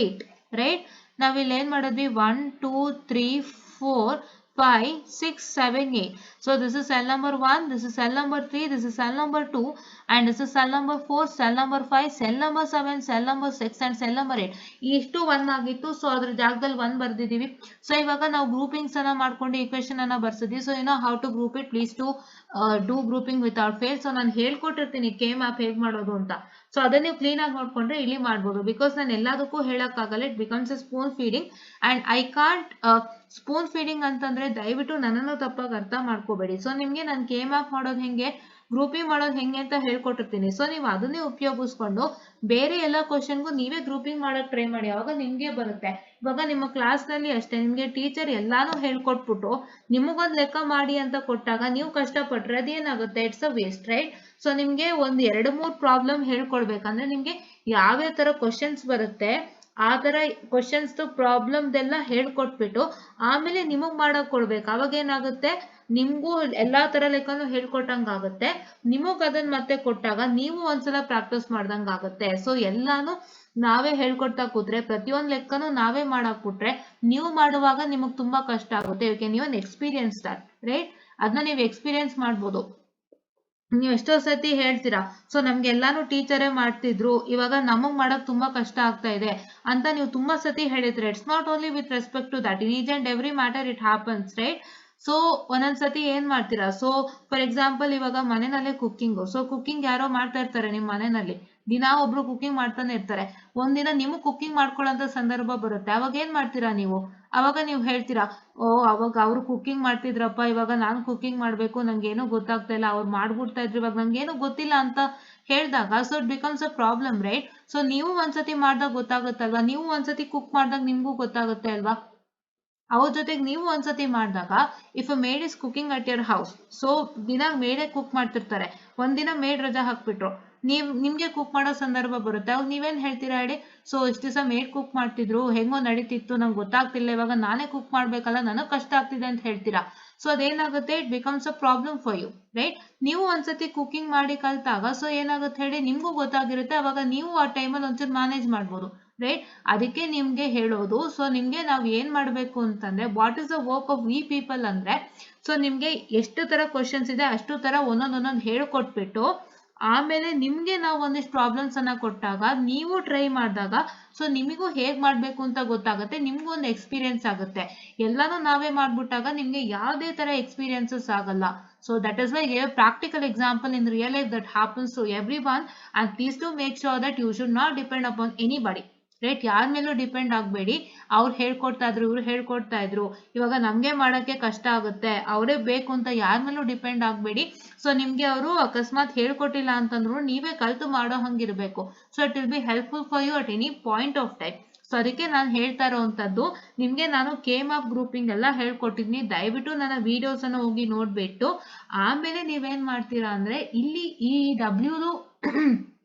8. ರೈಟ್? ನಾವಿಲ್ಲಿ ಏನ್ ಮಾಡಿದ್ವಿ? 1 2 3 4 5 6 7 8. So this is cell number 1, this is cell number 3, this is cell number 2, and this is cell number 4, cell number 5, cell number 7, cell number 6 and cell number 8. ಇಷ್ಟು 1 ಆಗಿತ್ತು. So ಅದ್ರ ಜಾಗದಲ್ಲಿ 1 ಬರ್ದಿದ್ದೀವಿ. ಸೊ ಇವಾಗ ನಾವು ಗ್ರೂಪಿಂಗ್ಸ್ ಅನ್ನ ಮಾಡ್ಕೊಂಡು ಈಕ್ವೇಶನ್ ಅನ್ನ ಬರ್ಸಿದ್ವಿ. So you know how to group it. Please to do grouping without fail. So ನಾನು ಹೇಳ್ಕೊಟ್ಟಿರ್ತೀನಿ ಕೆ ಮ್ಯಾಪ್ ಹೇಗೆ ಮಾಡೋದು ಅಂತ. ಸೊ ಅದನ್ನ ನೀವು ಕ್ಲೀನ್ ಆಗಿ ನೋಡ್ಕೊಂಡ್ರೆ ಇಲ್ಲಿ ಮಾಡ್ಬೋದು. ಬಿಕಾಸ್ ನಾನು ಎಲ್ಲದಕ್ಕೂ ಹೇಳಕ್ಕಾಗಲ್ಲ, it becomes A spoon feeding and I can't. Spoon feeding ಅಂತಂದ್ರೆ ದಯವಿಟ್ಟು ನನ್ನನ್ನು ತಪ್ಪಾಗಿ ಅರ್ಥ ಮಾಡ್ಕೋಬೇಡಿ. ಸೊ ನಿಮ್ಗೆ ನಾನು ಕೆ ಮ್ಯಾಪ್ ಮಾಡೋದು ಹೆಂಗೆ, ಗ್ರೂಪಿಂಗ್ ಮಾಡೋದು ಹೆಂಗೆ ಅಂತ ಹೇಳ್ಕೊಟ್ಟಿರ್ತೀನಿ. ಸೊ ನೀವು ಅದನ್ನೇ ಉಪಯೋಗಿಸ್ಕೊಂಡು ಬೇರೆ ಎಲ್ಲ ಕ್ವಶನ್ಗೂ ನೀವೇ ಗ್ರೂಪಿಂಗ್ ಮಾಡಕ್ ಟ್ರೈ ಮಾಡಿ, ಅವಾಗ ನಿಮ್ಗೆ ಬರುತ್ತೆ. ಇವಾಗ ನಿಮ್ಮ ಕ್ಲಾಸ್ ನಲ್ಲಿ ಅಷ್ಟೇ, ನಿಮ್ಗೆ ಟೀಚರ್ ಎಲ್ಲಾನು ಹೇಳ್ಕೊಟ್ಬಿಟ್ಟು ನಿಮಗೊಂದು ಲೆಕ್ಕ ಮಾಡಿ ಅಂತ ಕೊಟ್ಟಾಗ ನೀವು ಕಷ್ಟಪಟ್ರೆ ಅದೇನಾಗುತ್ತೆ? It's a waste. Right? So ನಿಮ್ಗೆ ಒಂದ್ 2-3 ಪ್ರಾಬ್ಲಮ್ ಹೇಳ್ಕೊಡ್ಬೇಕಂದ್ರೆ ನಿಮ್ಗೆ ಯಾವ್ಯಾವ ತರ ಕ್ವಶನ್ಸ್ ಬರುತ್ತೆ, ಆ ತರ ಕ್ವಶನ್ಸ್ ಪ್ರಾಬ್ಲಮ್ದೆಲ್ಲ ಹೇಳ್ಕೊಟ್ಬಿಟ್ಟು ಆಮೇಲೆ ನಿಮಗ್ ಮಾಡಕ್ ಕೊಡ್ಬೇಕು. ಅವಾಗ ಏನಾಗುತ್ತೆ, ನಿಮ್ಗೂ ಎಲ್ಲಾ ತರ ಲೆಕ್ಕನು ಹೇಳ್ಕೊಟ್ಟಂಗ ಆಗುತ್ತೆ. ನಿಮಗ್ ಅದನ್ನ ಮತ್ತೆ ಕೊಟ್ಟಾಗ ನೀವು ಒಂದ್ಸಲ ಪ್ರಾಕ್ಟೀಸ್ ಮಾಡ್ದಂಗ ಆಗುತ್ತೆ. ಸೊ ಎಲ್ಲಾನು ನಾವೇ ಹೇಳ್ಕೊಡ್ತಾ ಕೂತ್ರೆ, ಪ್ರತಿಯೊಂದ್ ಲೆಕ್ಕನು ನಾವೇ ಮಾಡಕ್ ಕೊಟ್ರೆ ನೀವು ಮಾಡುವಾಗ ನಿಮಗ್ ತುಂಬಾ ಕಷ್ಟ ಆಗುತ್ತೆ. You can even experience that, right? ಅದನ್ನ ನೀವು ಎಕ್ಸ್ಪೀರಿಯನ್ಸ್ ಮಾಡ್ಬೋದು. ನೀವು ಎಷ್ಟೋ ಸತಿ ಹೇಳ್ತೀರಾ, ಸೊ ನಮ್ಗೆಲ್ಲಾನು ಟೀಚರೇ ಮಾಡ್ತಿದ್ರು, ಇವಾಗ ನಮಗ್ ಮಾಡಕ್ ತುಂಬಾ ಕಷ್ಟ ಆಗ್ತಾ ಇದೆ ಅಂತ ನೀವು ತುಂಬಾ ಸತಿ ಹೇಳಿದ್ರೆ, it's not only with respect to that, in each and every matter it happens, right? So ಒಂದೊಂದ್ಸತಿ ಏನ್ ಮಾಡ್ತೀರಾ, ಸೊ ಫಾರ್ ಎಕ್ಸಾಂಪಲ್ ಇವಾಗ ಮನೆಯಲ್ಲೇ ಕುಕ್ಕಿಂಗು, ಸೊ ಕುಕ್ಕಿಂಗ್ ಯಾರೋ ಮಾಡ್ತಾ ಇರ್ತಾರೆ ನಿಮ್ ಮನೆಯಲ್ಲಿ, ದಿನಾ ಒಬ್ರು ಕುಕ್ಕಿಂಗ್ ಮಾಡ್ತಾನೆ ಇರ್ತಾರೆ. ಒಂದಿನ ನಿಮಗ್ ಕುಕ್ಕಿಂಗ್ ಮಾಡ್ಕೊಳ್ಳೋ ಸಂದರ್ಭ ಬರುತ್ತೆ. ಅವಾಗ ಏನ್ ಮಾಡ್ತೀರಾ ನೀವು? ಅವಾಗ ನೀವು ಹೇಳ್ತೀರಾ, ಓ ಅವಾಗ ಅವ್ರು ಕುಕ್ಕಿಂಗ್ ಮಾಡ್ತಿದ್ರಪ್ಪ, ಇವಾಗ ನಾನು ಕುಕ್ಕಿಂಗ್ ಮಾಡ್ಬೇಕು, ನಂಗೇನು ಗೊತ್ತಾಗ್ತಾ ಇಲ್ಲ, ಅವ್ರು ಮಾಡ್ಬಿಡ್ತಾ ಇದ್ರು, ಇವಾಗ ನಂಗೇನು ಗೊತ್ತಿಲ್ಲ ಅಂತ ಹೇಳಿದಾಗ, so it becomes a problem, right? So ನೀವು ಒಂದ್ಸತಿ ಮಾಡ್ದಾಗ ಗೊತ್ತಾಗುತ್ತಲ್ವಾ, ನೀವು ಒಂದ್ಸತಿ ಕುಕ್ ಮಾಡ್ದಾಗ ನಿಮ್ಗೂ ಗೊತ್ತಾಗುತ್ತೆ ಅಲ್ವಾ? ಅವ್ರ ಜೊತೆಗೆ ನೀವು ಒಂದ್ಸತಿ ಮಾಡಿದಾಗ, if a maid is cooking at your house, so ದಿನ ಮೇಡೇ ಕುಕ್ ಮಾಡ್ತಿರ್ತಾರೆ, ಒಂದಿನ ಮೇಡ್ ರಜಾ ಹಾಕ್ಬಿಟ್ರು, ನಿಮ್ಗೆ ಕುಕ್ ಮಾಡೋ ಸಂದರ್ಭ ಬರುತ್ತೆ. ಅವಾಗ ನೀವೇನ್ ಹೇಳ್ತೀರಾ ಹೇಳಿ? ಸೊ ಇಷ್ಟು ದಿವಸ ಮೇಡ್ ಕುಕ್ ಮಾಡ್ತಿದ್ರು, ಹೆಂಗೋ ನಡೀತಿತ್ತು, ನಂಗೆ ಗೊತ್ತಾಗ್ತಿಲ್ಲ, ಇವಾಗ ನಾನೇ ಕುಕ್ ಮಾಡ್ಬೇಕಲ್ಲ, ನನಗ್ ಕಷ್ಟ ಆಗ್ತಿದೆ ಅಂತ ಹೇಳ್ತೀರಾ. ಸೊ ಅದೇನಾಗುತ್ತೆ, it becomes a problem for you, right? ನೀವು ಒಂದ್ಸತಿ ಕುಕಿಂಗ್ ಮಾಡಿ ಕಲ್ತಾಗ, ಸೊ ಏನಾಗುತ್ತೆ ಹೇಳಿ, ನಿಮ್ಗೂ ಗೊತ್ತಾಗಿರುತ್ತೆ, ಅವಾಗ ನೀವು ಆ ಟೈಮಲ್ಲಿ ಒಂಚೂರು ಮ್ಯಾನೇಜ್ ಮಾಡ್ಬೋದು, ರೈಟ್? ಅದಕ್ಕೆ ನಿಮ್ಗೆ ಹೇಳೋದು, ಸೊ ನಿಮ್ಗೆ ನಾವ್ ಏನ್ ಮಾಡ್ಬೇಕು ಅಂತಂದ್ರೆ, what is the work of V people ಅಂದ್ರೆ, ಸೊ ನಿಮ್ಗೆ ಎಷ್ಟು ತರ ಕ್ವಶನ್ಸ್ ಇದೆ ಅಷ್ಟು ತರ ಒಂದೊಂದ್ ಹೇಳ್ಕೊಟ್ಬಿಟ್ಟು, ಆಮೇಲೆ ನಿಮ್ಗೆ ನಾವು ಒಂದಿಷ್ಟು ಪ್ರಾಬ್ಲಮ್ಸ್ ಅನ್ನ ಕೊಟ್ಟಾಗ ನೀವು ಟ್ರೈ ಮಾಡಿದಾಗ, ಸೊ ನಿಮಗೂ ಹೇಗ್ ಮಾಡ್ಬೇಕು ಅಂತ ಗೊತ್ತಾಗುತ್ತೆ, ನಿಮ್ಗೂ ಒಂದು ಎಕ್ಸ್ಪೀರಿಯನ್ಸ್ ಆಗುತ್ತೆ. ಎಲ್ಲಾನು ನಾವೇ ಮಾಡ್ಬಿಟ್ಟಾಗ ನಿಮ್ಗೆ ಯಾವುದೇ ತರ ಎಕ್ಸ್ಪೀರಿಯನ್ಸಸ್ ಆಗಲ್ಲ. So that is why I gave a practical example in real life that happens to everyone, and please do make sure that you should not depend upon anybody, right? ಯಾರ ಮೇಲೂ depend ಆಗಬೇಡಿ. ಅವ್ರು ಹೇಳ್ಕೊಡ್ತಾ ಇದ್ರು, ಇವ್ರು ಹೇಳ್ಕೊಡ್ತಾ ಇದ್ರು, ಇವಾಗ ನಮ್ಗೆ ಮಾಡಕ್ಕೆ ಕಷ್ಟ ಆಗುತ್ತೆ, ಅವರೇ ಬೇಕು ಅಂತ ಯಾರ ಮೇಲೂ ಡಿಪೆಂಡ್ ಆಗಬೇಡಿ. ಸೊ ನಿಮ್ಗೆ ಅವರು ಅಕಸ್ಮಾತ್ ಹೇಳ್ಕೊಟ್ಟಿಲ್ಲ ಅಂತಂದ್ರು ನೀವೇ ಕಲ್ತು ಮಾಡೋ ಹಂಗಿರ್ಬೇಕು. So it will be helpful for you at any point of time. So ಅದಕ್ಕೆ ನಾನು ಹೇಳ್ತಾ ಇರೋವಂಥದ್ದು, ನಿಮ್ಗೆ ನಾನು ಕೇಮ್ ಆಫ್ ಗ್ರೂಪಿಂಗ್ ಎಲ್ಲ ಹೇಳ್ಕೊಟ್ಟಿದ್ನಿ, ದಯವಿಟ್ಟು ನನ್ನ ವಿಡಿಯೋಸ್ ಅನ್ನು ಹೋಗಿ ನೋಡ್ಬಿಟ್ಟು ಆಮೇಲೆ ನೀವೇನ್ ಮಾಡ್ತೀರಾ ಅಂದ್ರೆ, ಇಲ್ಲಿ ಈ ಡಬ್ಲ್ಯೂದು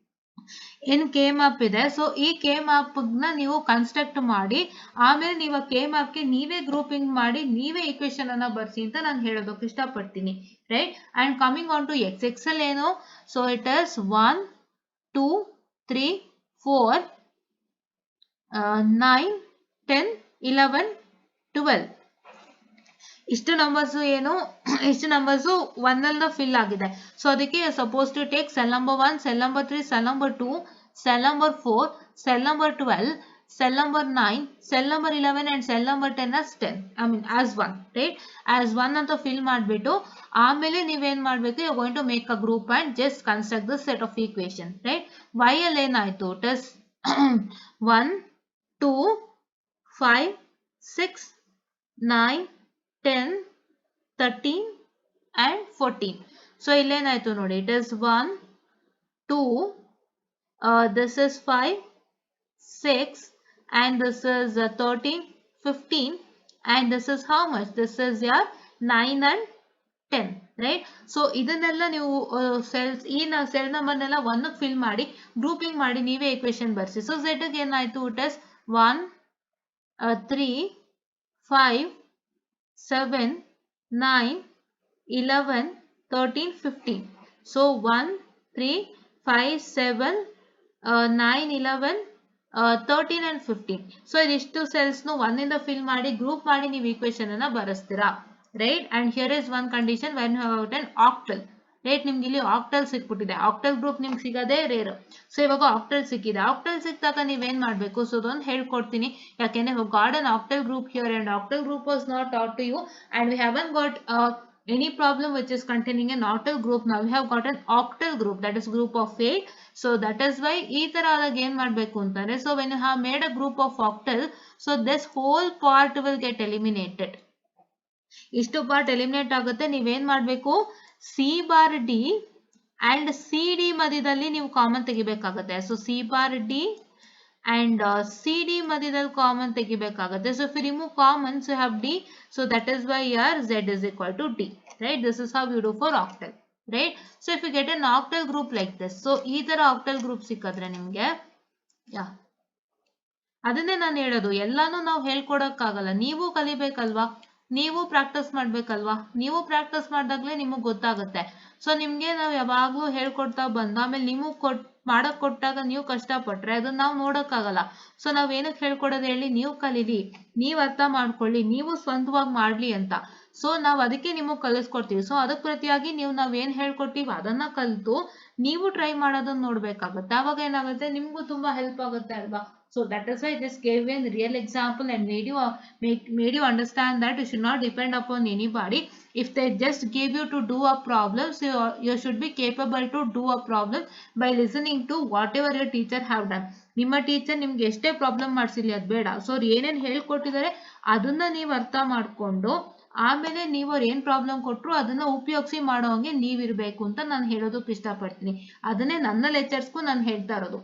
ಏನ್ ಕೆ ಮ್ಯಾಪ್ ಇದೆ, ಸೊ ಈ ಕೆ ಮ್ಯಾಪ್ ನ ನೀವು ಕನ್ಸ್ಟ್ರಕ್ಟ್ ಮಾಡಿ, ಆಮೇಲೆ ನೀವು ಕೆ ಮ್ಯಾಪ್ ಗೆ ನೀವೇ ಗ್ರೂಪಿಂಗ್ ಮಾಡಿ, ನೀವೇ ಈಕ್ವೇಶನ್ ಅನ್ನ ಬರ್ಸಿ ಅಂತ ನಾನು ಹೇಳೋದಕ್ಕೆ ಇಷ್ಟಪಡ್ತೀನಿ, right? And coming on to X, X ಅಲ್ಲಿ ಏನು, ಸೊ ಇಟ್ ಇಸ್ 1 2 3 4 9 10 11 12 ಇಷ್ಟು ನಂಬರ್ಸ್ ಏನು, ಇಷ್ಟು ನಂಬರ್ಸ್ ಒಂದಲ್ಲ ಫಿಲ್ ಆಗಿದೆ. ಸೊ ಅದಕ್ಕೆ suppose to take cell number 1, cell number 3, cell number 2, cell number 4, cell number 12, cell number 9, cell number 11 and cell number 10 as 10, I mean as 1, right? as 1 ಅಂತ fill ಮಾಡಿಬಿಟ್ಟು ಆಮೇಲೆ ನೀವೇನ್ ಮಾಡಬೇಕು, you are going to make a group and just construct the set of equation, right? y ಅಲ್ಲಿ ಏನಾಯ್ತು, it is 1 2 5 6 9 10 13 and 14. so ಇಲ್ಲೇನಾಯ್ತು ನೋಡಿ, it is 1 2 this is 5 6 and this is 13 15 and this is how much, this is your 9 and 10, right? so ಇದನ್ನೆಲ್ಲ ನೀವು cells, ಈ cell ನಂಬರ್ನೆಲ್ಲ ಒಂದು fill ಮಾಡಿ grouping ಮಾಡಿ ನೀವೇ ಈಕ್ವೇಶನ್ ಬರ್ಸಿ. ಸೊ z ಗೆ ಏನಾಯ್ತು, it is 1 3 5 7 9 11 13 15. so 1 3 5 7 9 11 13 and 15. So ಇದಿಷ್ಟು ಸೆಲ್ಸ್ ನು ಒಂದಿಂದ ಫಿಲ್ ಮಾಡಿ ಗ್ರೂಪ್ ಮಾಡಿ ನೀವು ಈಕ್ವೇಶನ್ ಅನ್ನ ಬರೆಸ್ತೀರಾ, right? And here is one condition, when you have an octal, right? ನಿಮ್ಗೆ ಇಲ್ಲಿ ಆಕ್ಟಲ್ ಸಿಕ್ಬಿಟ್ಟಿದೆ, ಆಕ್ಟಲ್ ಗ್ರೂಪ್ ನಿಮ್ಗೆ ಸಿಗೋದೇ ರೇರ್. ಸೊ ಇವಾಗ ಆಕ್ಟಲ್ ಸಿಕ್ಕಿದೆ, ಆಕ್ಟಲ್ ಸಿಕ್ಕಾಗ ನೀವೇನ್ ಮಾಡ್ಬೇಕು, ಸೊ ಅದೊಂದು ಹೇಳ್ಕೊಡ್ತೀನಿ, ಯಾಕೆಂದ್ರೆ got an octal group here and octal group was not taught to you and we haven't got any problem which is containing an octal group. now we have got an octal group, that is group of 8. so that is why ಈ ತರ ಆದಾಗ ಏನ್ ಮಾಡ್ಬೇಕು ಅಂತಂದ್ರೆ, so when you have made a group of octal, so this whole part will get eliminated. ಇಷ್ಟು part eliminate ಆಗುತ್ತೆ. ನೀವೇನ್ ಮಾಡ್ಬೇಕು, C bar D and C D ಮಧ್ಯದಲ್ಲಿ ನೀವು ಕಾಮನ್ ತೆಗಿಬೇಕಾಗುತ್ತೆ. So C bar D and CD ಮಧ್ಯದಲ್ಲಿ common ತೆಗಿಬೇಕಾಗುತ್ತೆ. So if you remove common, so you have D, so that is why here Z is equal to D, right? This is how you do for octal, right? So if you get an octal group like this, so ಈ ತರ octal group ಸಿಕ್ಕಿದ್ರೆ ನಿಮ್ಗೆ, yeah, ಅದನ್ನೇ ನಾನು ಹೇಳೋದು, ಎಲ್ಲಾನು ನಾವು ಹೇಳ್ಕೊಡಕ್ಕಾಗಲ್ಲ, ನೀವು ಕಲಿಬೇಕಲ್ವಾ, ನೀವು ಪ್ರಾಕ್ಟೀಸ್ ಮಾಡ್ಬೇಕಲ್ವಾ, ನೀವು ಪ್ರಾಕ್ಟೀಸ್ ಮಾಡಿದಾಗ್ಲೇ ನಿಮಗೆ ಗೊತ್ತಾಗುತ್ತೆ. ಸೊ ನಿಮ್ಗೆ ನಾವು ಯಾವಾಗ್ಲೂ ಹೇಳ್ಕೊಡ್ತಾ ಬಂದು ಆಮೇಲೆ ನೀವು ಮಾಡಕ್ ಕೊಟ್ಟಾಗ ನೀವು ಕಷ್ಟಪಟ್ರೆ ಅದನ್ನ ನಾವು ನೋಡಕ್ಕಾಗಲ್ಲ. ಸೊ ನಾವ್ ಏನಕ್ಕೆ ಹೇಳ್ಕೊಡೋದು ಹೇಳಿ, ನೀವು ಕಲೀಲಿ, ನೀವು ಅರ್ಥ ಮಾಡ್ಕೊಳ್ಳಿ, ನೀವು ಸ್ವಂತವಾಗಿ ಮಾಡ್ಲಿ ಅಂತ. ಸೊ ನಾವ್ ಅದಕ್ಕೆ ನಿಮಗೆ ಕಲಿಸ್ಕೊಡ್ತೀವಿ. ಸೊ ಅದಕ್ಕೆ ಪ್ರತಿಯಾಗಿ ನಾವೇನ್ ಹೇಳ್ಕೊಡ್ತೀವಿ ಅದನ್ನ ಕಲಿತು ನೀವು ಟ್ರೈ ಮಾಡೋದನ್ನ ನೋಡ್ಬೇಕಾಗುತ್ತೆ. ಅವಾಗ ಏನಾಗುತ್ತೆ, ನಿಮ್ಗೂ ತುಂಬಾ ಹೆಲ್ಪ್ ಆಗುತ್ತೆ ಅಲ್ವಾ. So that is why I just gave you a real example and made you understand that you should not depend upon anybody. If they just give you to do a problem, so you should be capable to do a problem by listening to whatever your teacher have done. ನಿಮ್ಮ teacher ನಿಮ್ಗೆ ಎಷ್ಟೇ problem ಮಾಡಿಸಿರ್ಲಿ ಅದು ಬೇಡ. So ಅವ್ರು ಏನೇನು ಹೇಳ್ಕೊಟ್ಟಿದ್ದಾರೆ ಅದನ್ನ ನೀವು ಅರ್ಥ ಮಾಡ್ಕೊಂಡು ಆಮೇಲೆ ನೀವು ಅವ್ರು ಏನ್ ಪ್ರಾಬ್ಲಮ್ ಕೊಟ್ಟರು ಅದನ್ನ ಉಪಯೋಗಿಸಿ ಮಾಡೋ ಹಂಗೆ ನೀವಿರ್ಬೇಕು ಅಂತ ನಾನು ಹೇಳೋದಕ್ಕೆ ಇಷ್ಟಪಡ್ತೀನಿ. ಅದನ್ನೇ ನನ್ನ ಲೆಕ್ಚರ್ಸ್ಗೂ ನಾನು ಹೇಳ್ತಾ ಇರೋದು.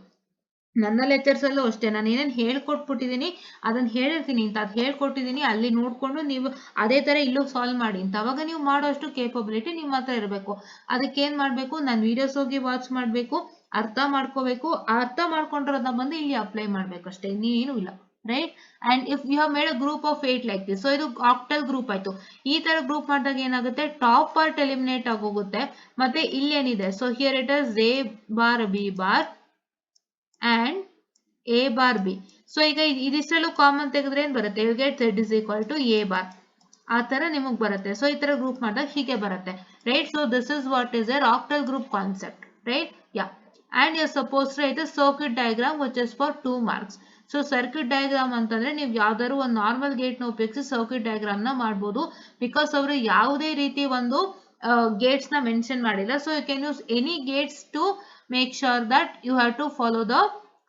ನನ್ನ ಲೆಕ್ಚರ್ಸ್ ಅಲ್ಲೂ ಅಷ್ಟೇ, ನಾನು ಏನೇನು ಹೇಳ್ಕೊಟ್ಬಿಟ್ಟಿದ್ದೀನಿ ಅದನ್ನ ಹೇಳಿರ್ತೀನಿ ಅಂತ, ಅದು ಹೇಳ್ಕೊಟ್ಟಿದ್ದೀನಿ ಅಲ್ಲಿ ನೋಡ್ಕೊಂಡು ನೀವು ಅದೇ ತರ ಇಲ್ಲೂ ಸಾಲ್ವ್ ಮಾಡಿ ಅಂತ. ಅವಾಗ ನೀವು ಮಾಡೋ ಅಷ್ಟು ಕೇಪಬಿಲಿಟಿ ನಿಮ್ಮ ಹತ್ರ ಇರಬೇಕು. ಅದಕ್ಕೆ ಏನ್ ಮಾಡ್ಬೇಕು, ನಾನು ವಿಡಿಯೋಸ್ ಹೋಗಿ ವಾಚ್ ಮಾಡ್ಬೇಕು, ಅರ್ಥ ಮಾಡ್ಕೋಬೇಕು, ಅರ್ಥ ಮಾಡ್ಕೊಂಡಿರೋದನ್ನ ಬಂದು ಇಲ್ಲಿ ಅಪ್ಲೈ ಮಾಡ್ಬೇಕು ಅಷ್ಟೇ, ಇನ್ನೇನು ಇಲ್ಲ. Right. And if you have made a group of 8 like this, so ಇದು ಆಕ್ಟಲ್ ಗ್ರೂಪ್ ಆಯ್ತು. ಈ ತರ ಗ್ರೂಪ್ ಮಾಡಿದಾಗ ಏನಾಗುತ್ತೆ, ಟಾಪ್ ಪಾರ್ಟ್ ಎಲಿಮಿನೇಟ್ ಆಗೋಗುತ್ತೆ. ಮತ್ತೆ ಇಲ್ಲೇನಿದೆ, so here it is A bar B bar and A bar B. So ಈಗ ಇದಿಷ್ಟಲ್ಲೂ ಕಾಮನ್ ತೆಗೆದ್ರೆ ಏನ್ ಬರುತ್ತೆ, you get Z is equal to A bar. ಆ ತರ ನಿಮಗ್ ಬರುತ್ತೆ. ಸೊ ಈ ತರ ಗ್ರೂಪ್ ಮಾಡಿದಾಗ ಹೀಗೆ ಬರುತ್ತೆ. Right. So this is what is a octal group concept. Right. Yeah. And you suppose write circuit diagram which is for 2 marks. So circuit diagram ಅಂತಂದ್ರೆ ನೀವು ಯಾವ್ದಾದ್ರು ಒಂದು ನಾರ್ಮಲ್ ಗೇಟ್ ನ ಉಪಯೋಗಿಸಿ ಸರ್ಕ್ಯೂಟ್ ಡಯಾಗ್ರಾಮ್ ನ ಮಾಡ್ಬೋದು. ಬಿಕಾಸ್ ಅವರು ಯಾವುದೇ ರೀತಿ ಒಂದು ಗೇಟ್ಸ್ ನ ಮೆನ್ಷನ್ ಮಾಡಿಲ್ಲ. So you can use any gates to make sure that you have to follow the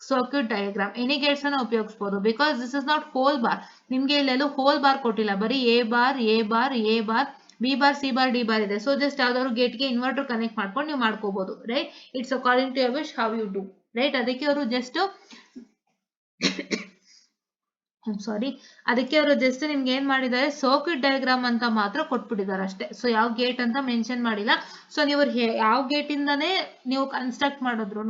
circuit diagram. Any gates ಅನ್ನ ಉಪಯೋಗಿಸಬಹುದು. Because this is not whole bar. ನಿಮ್ಗೆ ಇಲ್ಲೆಲ್ಲೂ ಹೋಲ್ ಬಾರ್ ಕೊಟ್ಟಿಲ್ಲ, ಬರೀ A bar A bar A bar B bar C bar D bar ಇದೆ. So just ಯಾವ್ದಾದ್ರು ಗೇಟ್ಗೆ inverter connect ಮಾಡ್ಕೊಂಡು ನೀವು ಮಾಡ್ಕೋಬಹುದು. Right. It's according to your wish how you do. Right. ಅದಕ್ಕೆ ಅವರು ಜಸ್ಟ್ ಸಾರಿ, ಅದಕ್ಕೆ ಅವರು ಜಸ್ಟ್ ನಿಮ್ಗೆ ಏನ್ ಮಾಡಿದ್ದಾರೆ, ಸರ್ಕ್ಯೂಟ್ ಡಯಾಗ್ರಾಮ್ ಅಂತ ಮಾತ್ರ ಕೊಟ್ಬಿಟ್ಟಿದ್ದಾರೆ ಅಷ್ಟೇ. ಸೊ ಯಾವ ಗೇಟ್ ಅಂತ ಮೆನ್ಷನ್ ಮಾಡಿಲ್ಲ. ಸೊ ನೀವು ಯಾವ ಗೇಟ್ ಇಂದಾನೇ ನೀವು ಕನ್ಸ್ಟ್ರಕ್ಟ್ ಮಾಡಿದ್ರು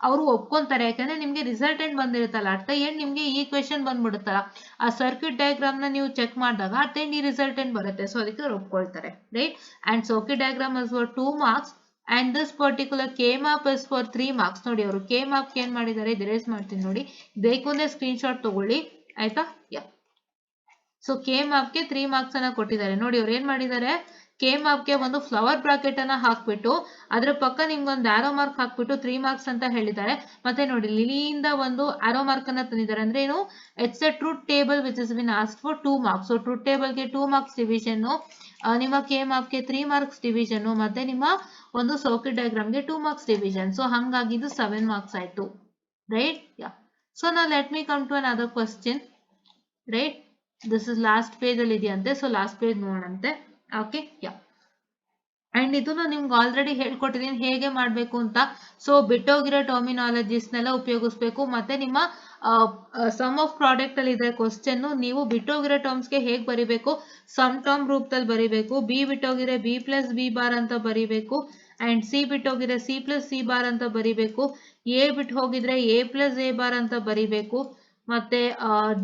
ಅವರು ಒಪ್ಕೊಂತಾರೆ. ಯಾಕಂದ್ರೆ ನಿಮ್ಗೆ ರಿಸಲ್ಟೆಂಟ್ ಬಂದಿರುತ್ತಲ್ಲ, ಅಟ್ ದ ಎಂಡ್ ನಿಮ್ಗೆ ಈ ಕ್ವೆಶನ್ ಬಂದ್ಬಿಡುತ್ತಲ್ಲ, ಆ ಸರ್ಕ್ಯೂಟ್ ಡಯಾಗ್ರಾಮ್ ನ ನೀವು ಚೆಕ್ ಮಾಡಿದಾಗ ಅಟ್ ದ ಎಂಡ್ ಈ ರಿಸಲ್ಟೆಂಟ್ ಬರುತ್ತೆ. ಸೊ ಅದಕ್ಕೆ ಅವ್ರು ಒಪ್ಕೊಳ್ತಾರೆ. Right. And circuit diagram is for 2 marks and this particular K map is for 3 marks. ನೋಡಿ ಅವರು K map ಏನ್ ಮಾಡಿದ್ದಾರೆ, ಡಿರೇಸ್ ಮಾಡ್ತೀನಿ ನೋಡಿ, ಬೇಕು ಅಂದ್ರೆ ಸ್ಕ್ರೀನ್ ಶಾಟ್ ತಗೊಳ್ಳಿ. ಆಯ್ತಾ. ಯಾ. ಸೊ ಕೆ ಮಾರ್ಕ್ಗೆ 3 ಮಾರ್ಕ್ಸ್ ಅನ್ನ ಕೊಟ್ಟಿದ್ದಾರೆ. ನೋಡಿ ಅವ್ರು ಏನ್ ಮಾಡಿದ್ದಾರೆ, ಕೆ ಮಾರ್ಕ್ಗೆ ಒಂದು ಫ್ಲವರ್ ಬ್ರಾಕೆಟ್ ಅನ್ನ ಹಾಕ್ಬಿಟ್ಟು ಅದ್ರ ಪಕ್ಕ ನಿಮ್ಗೆ ಒಂದು ಆರೋ ಮಾರ್ಕ್ ಹಾಕ್ಬಿಟ್ಟು 3 ಮಾರ್ಕ್ಸ್ ಅಂತ ಹೇಳಿದ್ದಾರೆ. ಮತ್ತೆ ನೋಡಿ ಲಿಲಿಯಿಂದ ಒಂದು ಆರೋ ಮಾರ್ಕ್ ಅನ್ನ ತಂದಿದ್ದಾರೆ. ಅಂದ್ರೆ ಏನು, it's a truth table which is been asked for 2 marks. So truth ಟೇಬಲ್ಗೆ 2 ಮಾರ್ಕ್ಸ್ ಡಿವಿಷನ್, ನಿಮ್ಮ ಕೆ ಮಾರ್ಕ್ಗೆ 3 ಮಾರ್ಕ್ಸ್ ಡಿವಿಷನ್, ಮತ್ತೆ ನಿಮ್ಮ ಒಂದು ಸರ್ಕ್ಯೂಟ್ ಡಯಾಗ್ರಾಮ್ಗೆ 2 ಮಾರ್ಕ್ಸ್ ಡಿವಿಷನ್. ಸೊ ಹಂಗಾಗಿದ್ದು 7 ಮಾರ್ಕ್ಸ್ ಆಯ್ತು. Right. Yeah. So now let me come to another question. Right. This is last page ಅಲ್ಲಿ ಇದೆಯಂತೆ. ಸೊ ಲಾಸ್ಟ್ ಪೇಜ್ ನೋಡೋಣಂತೆ. ಓಕೆ. ಯಾ. ಅಂಡ್ ಇದನ್ನು ನಿಮ್ಗೆ ಆಲ್ರೆಡಿ ಹೇಳ್ಕೊಟ್ಟಿದ್ದೀನಿ ಹೇಗೆ ಮಾಡಬೇಕು ಅಂತ. ಸೊ ಬಿಟ್ಟೋಗಿರೋ ಟರ್ಮಿನಾಲಜೀಸ್ನೆಲ್ಲ ಉಪಯೋಗಿಸ್ಬೇಕು. ಮತ್ತೆ ನಿಮ್ಮ ಸಮ್ ಆಫ್ ಪ್ರಾಡಕ್ಟ್ ಅಲ್ಲಿ ಇದೆ ಕ್ವಶನ್, ನೀವು ಬಿಟ್ಟೋಗಿರೋ ಟರ್ಮ್ಸ್ಗೆ ಹೇಗೆ ಬರಿಬೇಕು, ಸಮ್ ಟರ್ಮ್ ರೂಪದಲ್ಲಿ ಬರಿಬೇಕು. ಬಿ ಬಿಟ್ಟೋಗಿದ್ರೆ ಬಿ ಪ್ಲಸ್ ಬಿ ಬಾರ್ ಅಂತ ಬರಿಬೇಕು. ಅಂಡ್ ಸಿ ಬಿಟ್ಟೋಗಿದ್ರೆ ಸಿ ಪ್ಲಸ್ ಸಿ ಬಾರ್ ಅಂತ ಬರಿಬೇಕು. ಎ ಬಿಟ್ಟು ಹೋಗಿದ್ರೆ ಎ ಪ್ಲಸ್ ಎ ಬಾರ್ ಅಂತ ಬರಿಬೇಕು. ಮತ್ತೆ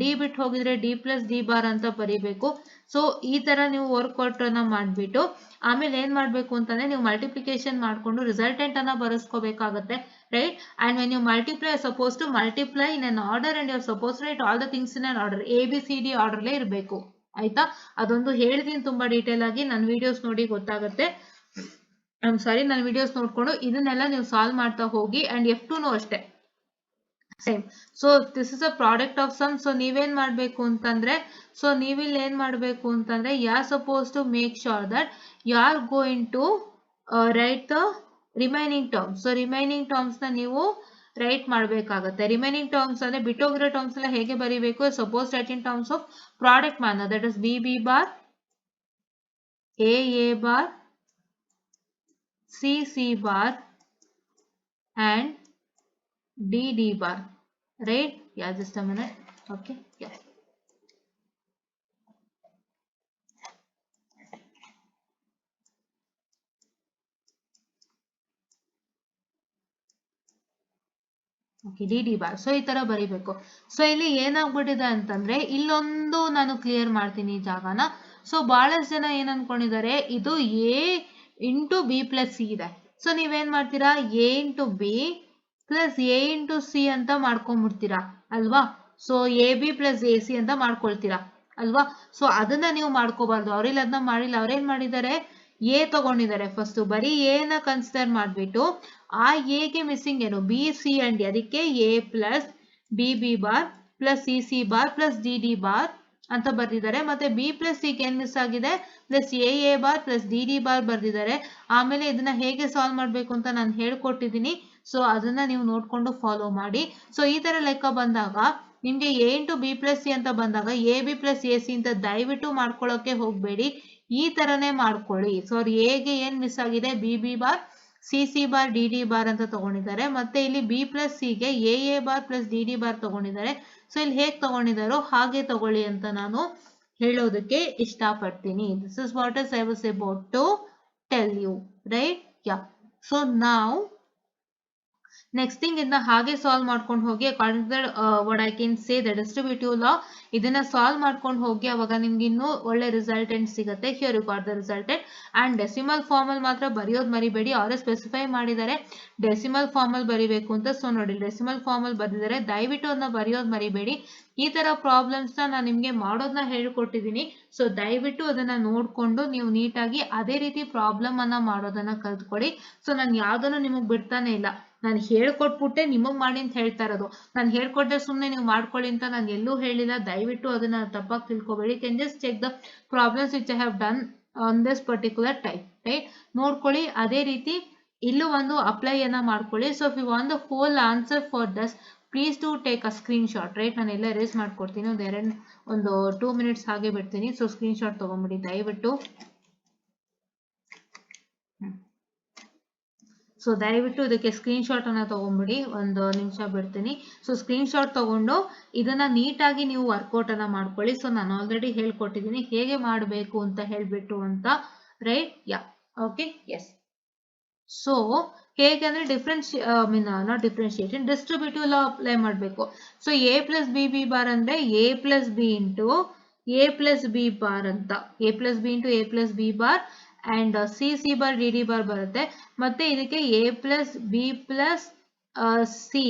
ಡಿ ಬಿಟ್ಟು ಹೋಗಿದ್ರೆ ಡಿ ಪ್ಲಸ್ ಡಿ ಬಾರ್ ಅಂತ ಬರಿಬೇಕು. ಸೊ ಈ ತರ ನೀವು ವರ್ಕೌಟ್ ಅನ್ನ ಮಾಡ್ಬಿಟ್ಟು ಆಮೇಲೆ ಏನ್ ಮಾಡ್ಬೇಕು ಅಂತಂದ್ರೆ ನೀವು ಮಲ್ಟಿಪ್ಲಿಕೇಶನ್ ಮಾಡ್ಕೊಂಡು ರಿಸಲ್ಟೆಂಟ್ ಅನ್ನ ಬರೆಸ್ಕೋಬೇಕಾಗತ್ತೆ. Right. And when you multiply, suppose to multiply in an order and you are suppose to write all the things in an order. A B C D ಆರ್ಡರ್ಲೇ ಇರಬೇಕು. ಆಯ್ತಾ. ಅದೊಂದು ಹೇಳ್ತೀನಿ ತುಂಬಾ ಡೀಟೇಲ್ ಆಗಿ, ನನ್ನ ವಿಡಿಯೋಸ್ ನೋಡಿ ಗೊತ್ತಾಗುತ್ತೆ. ಸಾರಿ, ನನ್ನ ವಿಡಿಯೋಸ್ ನೋಡ್ಕೊಂಡು ಇದನ್ನೆಲ್ಲ ನೀವು ಸಾಲ್ವ್ ಮಾಡ್ತಾ ಹೋಗಿ. ಅಂಡ್ F2 ಅಷ್ಟೇ same. So this is a product of sum. So ನೀವೇನ್ ಮಾಡ್ಬೇಕು ಅಂತಂದ್ರೆ, ಸೊ ನೀವಿಲ್ಲಿ ಏನ್ ಮಾಡ್ಬೇಕು ಅಂತಂದ್ರೆ, you are suppose to make sure that you are going to write the remaining terms. So remaining terms ನ ನೀವು ರೈಟ್ ಮಾಡ್ಬೇಕಾಗತ್ತೆ. ರಿಮೈನಿಂಗ್ ಟರ್ಮ್ಸ್ ಅಂದ್ರೆ ಬಿಟ್ಟೋಗಿರೋ ಟರ್ಮ್ಸ್ ಎಲ್ಲ ಹೇಗೆ ಬರೀಬೇಕು, suppose right in terms of product manner, that is B B bar, A A bar, C C bar and D D bar. Right. Yeah, just a minute. Okay. Yeah. Okay D D bar. So ಈ ತರ ಬರಿಬೇಕು. So ಇಲ್ಲಿ ಏನಾಗ್ಬಿಟ್ಟಿದೆ ಅಂತಂದ್ರೆ ಇಲ್ಲೊಂದು ನಾನು clear ಮಾಡ್ತೀನಿ ಈ ಜಾಗನ. ಸೊ ಬಹಳಷ್ಟು ಜನ ಏನ್ ಅನ್ಕೊಂಡಿದ್ದಾರೆ ಇದು A into B plus C ಇದೆ. ಸೊ ನೀವೇನ್ ಮಾಡ್ತೀರಾ A into B plus A into C ಅಂತ ಮಾಡ್ಕೊಂಡ್ಬಿಡ್ತೀರಾ ಅಲ್ವಾ. So A B plus A C ಅಂತ ಮಾಡ್ಕೊಳ್ತೀರಾ ಅಲ್ವಾ. ಸೊ ಅದನ್ನ ನೀವು ಮಾಡ್ಕೋಬಾರ್ದು. ಅವ್ರಿಲ್ಲ ಅದನ್ನ ಮಾಡಿಲ್ಲ. ಅವ್ರೇನ್ ಮಾಡಿದ್ದಾರೆ ಎ ತಗೊಂಡಿದ್ದಾರೆ. ಫಸ್ಟ್ ಬರೀ ಎ ನ ಕನ್ಸಿಡರ್ ಮಾಡ್ಬಿಟ್ಟು ಆ ಎ ಗೆ ಮಿಸ್ಸಿಂಗ್ ಏನು ಬಿ ಸಿ ಅಂಡ್ ಡಿ, ಅದಕ್ಕೆ A plus B B bar plus C C bar plus D D bar ಅಂತ ಬರ್ದಿದ್ದಾರೆ. ಮತ್ತೆ ಬಿ ಪ್ಲಸ್ ಸಿ ಏನ್ ಮಿಸ್ ಆಗಿದೆ plus A bar plus D D bar ಬರ್ದಿದ್ದಾರೆ. ಆಮೇಲೆ ಇದನ್ನ ಹೇಗೆ ಸಾಲ್ವ್ ಮಾಡ್ಬೇಕು ಅಂತ ನಾನು ಹೇಳ್ಕೊಟ್ಟಿದ್ದೀನಿ. ಸೊ ಅದನ್ನ ನೀವು ನೋಡ್ಕೊಂಡು ಫಾಲೋ ಮಾಡಿ. ಸೊ ಈ ತರ ಲೆಕ್ಕ ಬಂದಾಗ ನಿಮ್ಗೆ A into B plus C ಅಂತ ಬಂದಾಗ A B plus A C ಅಂತ ದಯವಿಟ್ಟು ಮಾಡ್ಕೊಳ್ಳೋಕೆ ಹೋಗ್ಬೇಡಿ. ಈ ತರನೇ ಮಾಡ್ಕೊಳ್ಳಿ. ಸೊ ಎಗೆ ಏನ್ ಮಿಸ್ ಆಗಿದೆ B B bar C C bar D D bar ಅಂತ ತಗೊಂಡಿದ್ದಾರೆ. ಮತ್ತೆ ಇಲ್ಲಿ ಬಿ ಪ್ಲಸ್ ಸಿ ಗೆ A bar plus D D bar ತಗೊಂಡಿದ್ದಾರೆ. ಸೊ ಇಲ್ಲಿ ಹೇಗೆ ತಗೊಂಡಿದ್ದಾರೋ ಹಾಗೆ ತಗೊಳ್ಳಿ ಅಂತ ನಾನು ಹೇಳೋದಕ್ಕೆ ಇಷ್ಟಪಡ್ತೀನಿ. This is what is I was about to tell you, right? Yeah. So ನಾವು ನೆಕ್ಸ್ಟ್ ಥಿಂಗ್ ಇದನ್ನ ಹಾಗೆ ಸಾಲ್ವ್ ಮಾಡ್ಕೊಂಡು ಹೋಗಿ according to what I can say the distributive law ಇದನ್ನ ಸಾಲ್ವ್ ಮಾಡ್ಕೊಂಡು ಹೋಗಿ ಅವಾಗ ನಿಮ್ಗೆ ಇನ್ನೂ ಒಳ್ಳೆ ರಿಸಲ್ಟೆಂಟ್ ಸಿಗುತ್ತೆ. Here you got the resultant. And decimal form ಅಲ್ಲಿ ಮಾತ್ರ ಬರೆಯೋದು ಮರಿಬೇಡಿ. ಅವರೇ ಸ್ಪೆಸಿಫೈ ಮಾಡಿದ್ದಾರೆ ಡೆಸಿಮಲ್ ಫಾರ್ಮ್ ಅಲ್ಲಿ ಬರಿಬೇಕು ಅಂತ. ಸೊ ನೋಡಿ ಡೆಸಿಮಲ್ ಫಾರ್ಮ್ ಅಲ್ಲಿ ಬರೆದಿದ್ದಾರೆ. ದಯವಿಟ್ಟು ಅದನ್ನ ಬರೆಯೋದು ಮರಿಬೇಡಿ. ಈ ತರ ಪ್ರಾಬ್ಲಮ್ಸ್ ನಾನು ನಿಮ್ಗೆ ಮಾಡೋದನ್ನ ಹೇಳ್ಕೊಟ್ಟಿದ್ದೀನಿ. ಸೊ ದಯವಿಟ್ಟು ಅದನ್ನ ನೋಡ್ಕೊಂಡು ನೀವು ನೀಟಾಗಿ ಅದೇ ರೀತಿ ಪ್ರಾಬ್ಲಮ್ ಅನ್ನ ಮಾಡೋದನ್ನ ಕಲ್ತ್ಕೊಳ್ಳಿ. ಸೊ ನಾನು ಯಾವ್ದನ್ನು ನಿಮಗೆ ಬಿಡ್ತಾನೆ ಇಲ್ಲ. ನಾನು ಹೇಳ್ಕೊಟ್ಬಿಟ್ಟೆ ನಿಮಗ್ ಮಾಡಿ ಅಂತ ಹೇಳ್ತಾ ಇರೋದು. ನಾನು ಹೇಳ್ಕೊಟ್ಟೆ ಸುಮ್ಮನೆ ನೀವು ಮಾಡ್ಕೊಳ್ಳಿ ಅಂತ ನಾನು ಎಲ್ಲೂ ಹೇಳಿಲ್ಲ. ದಯವಿಟ್ಟು ಅದನ್ನ ತಪ್ಪಾಗಿ ತಿಳ್ಕೊಬೇಡಿ. Can just check the problems which I have done on this particular type, right? ನೋಡ್ಕೊಳ್ಳಿ. ಅದೇ ರೀತಿ ಇಲ್ಲೂ ಒಂದು ಅಪ್ಲೈ ಅನ್ನ ಮಾಡ್ಕೊಳ್ಳಿ. So if you want the whole answer for this please to take a screen shot, right? ನಾನು ಎಲ್ಲ race ಮಾಡ್ಕೊಡ್ತೀನಿ. ಒಂದು 2 minutes ಹಾಗೆ ಬಿಡ್ತೀನಿ. ಸೊ ಸ್ಕ್ರೀನ್ ಶಾಟ್ ತಗೊಂಡ್ಬಿಡಿ ದಯವಿಟ್ಟು. ಸೊ ದಯವಿಟ್ಟು ಇದಕ್ಕೆ ಸ್ಕ್ರೀನ್ ಶಾಟ್ ಅನ್ನ ತಗೊಂಡ್ಬಿಡಿ. ಒಂದು ನಿಮಿಷ ಬಿಡ್ತೀನಿ. ಸೊ ಸ್ಕ್ರೀನ್ ಶಾಟ್ ತಗೊಂಡು ಇದನ್ನ ನೀಟಾಗಿ ನೀವು ವರ್ಕೌಟ್ ಅನ್ನ ಮಾಡ್ಕೊಳ್ಳಿ. ಸೊ ನಾನು ಆಲ್ರೆಡಿ ಹೇಳ್ಕೊಟ್ಟಿದ್ದೀನಿ ಹೇಗೆ ಮಾಡಬೇಕು ಅಂತ ಹೇಳ್ಬಿಟ್ಟು ಅಂತ, right? Yeah. Okay, yes. So ಹೇಗೆ ಅಂದ್ರೆ not differentiation, distributive law apply ಮಾಡಬೇಕು. So A plus B B bar ಅಂದ್ರೆ A plus B into A plus B bar ಅಂತ, A plus B into A plus B bar and C C bar D D bar ಬರುತ್ತೆ. ಮತ್ತೆ ಇದಕ್ಕೆ A plus B plus C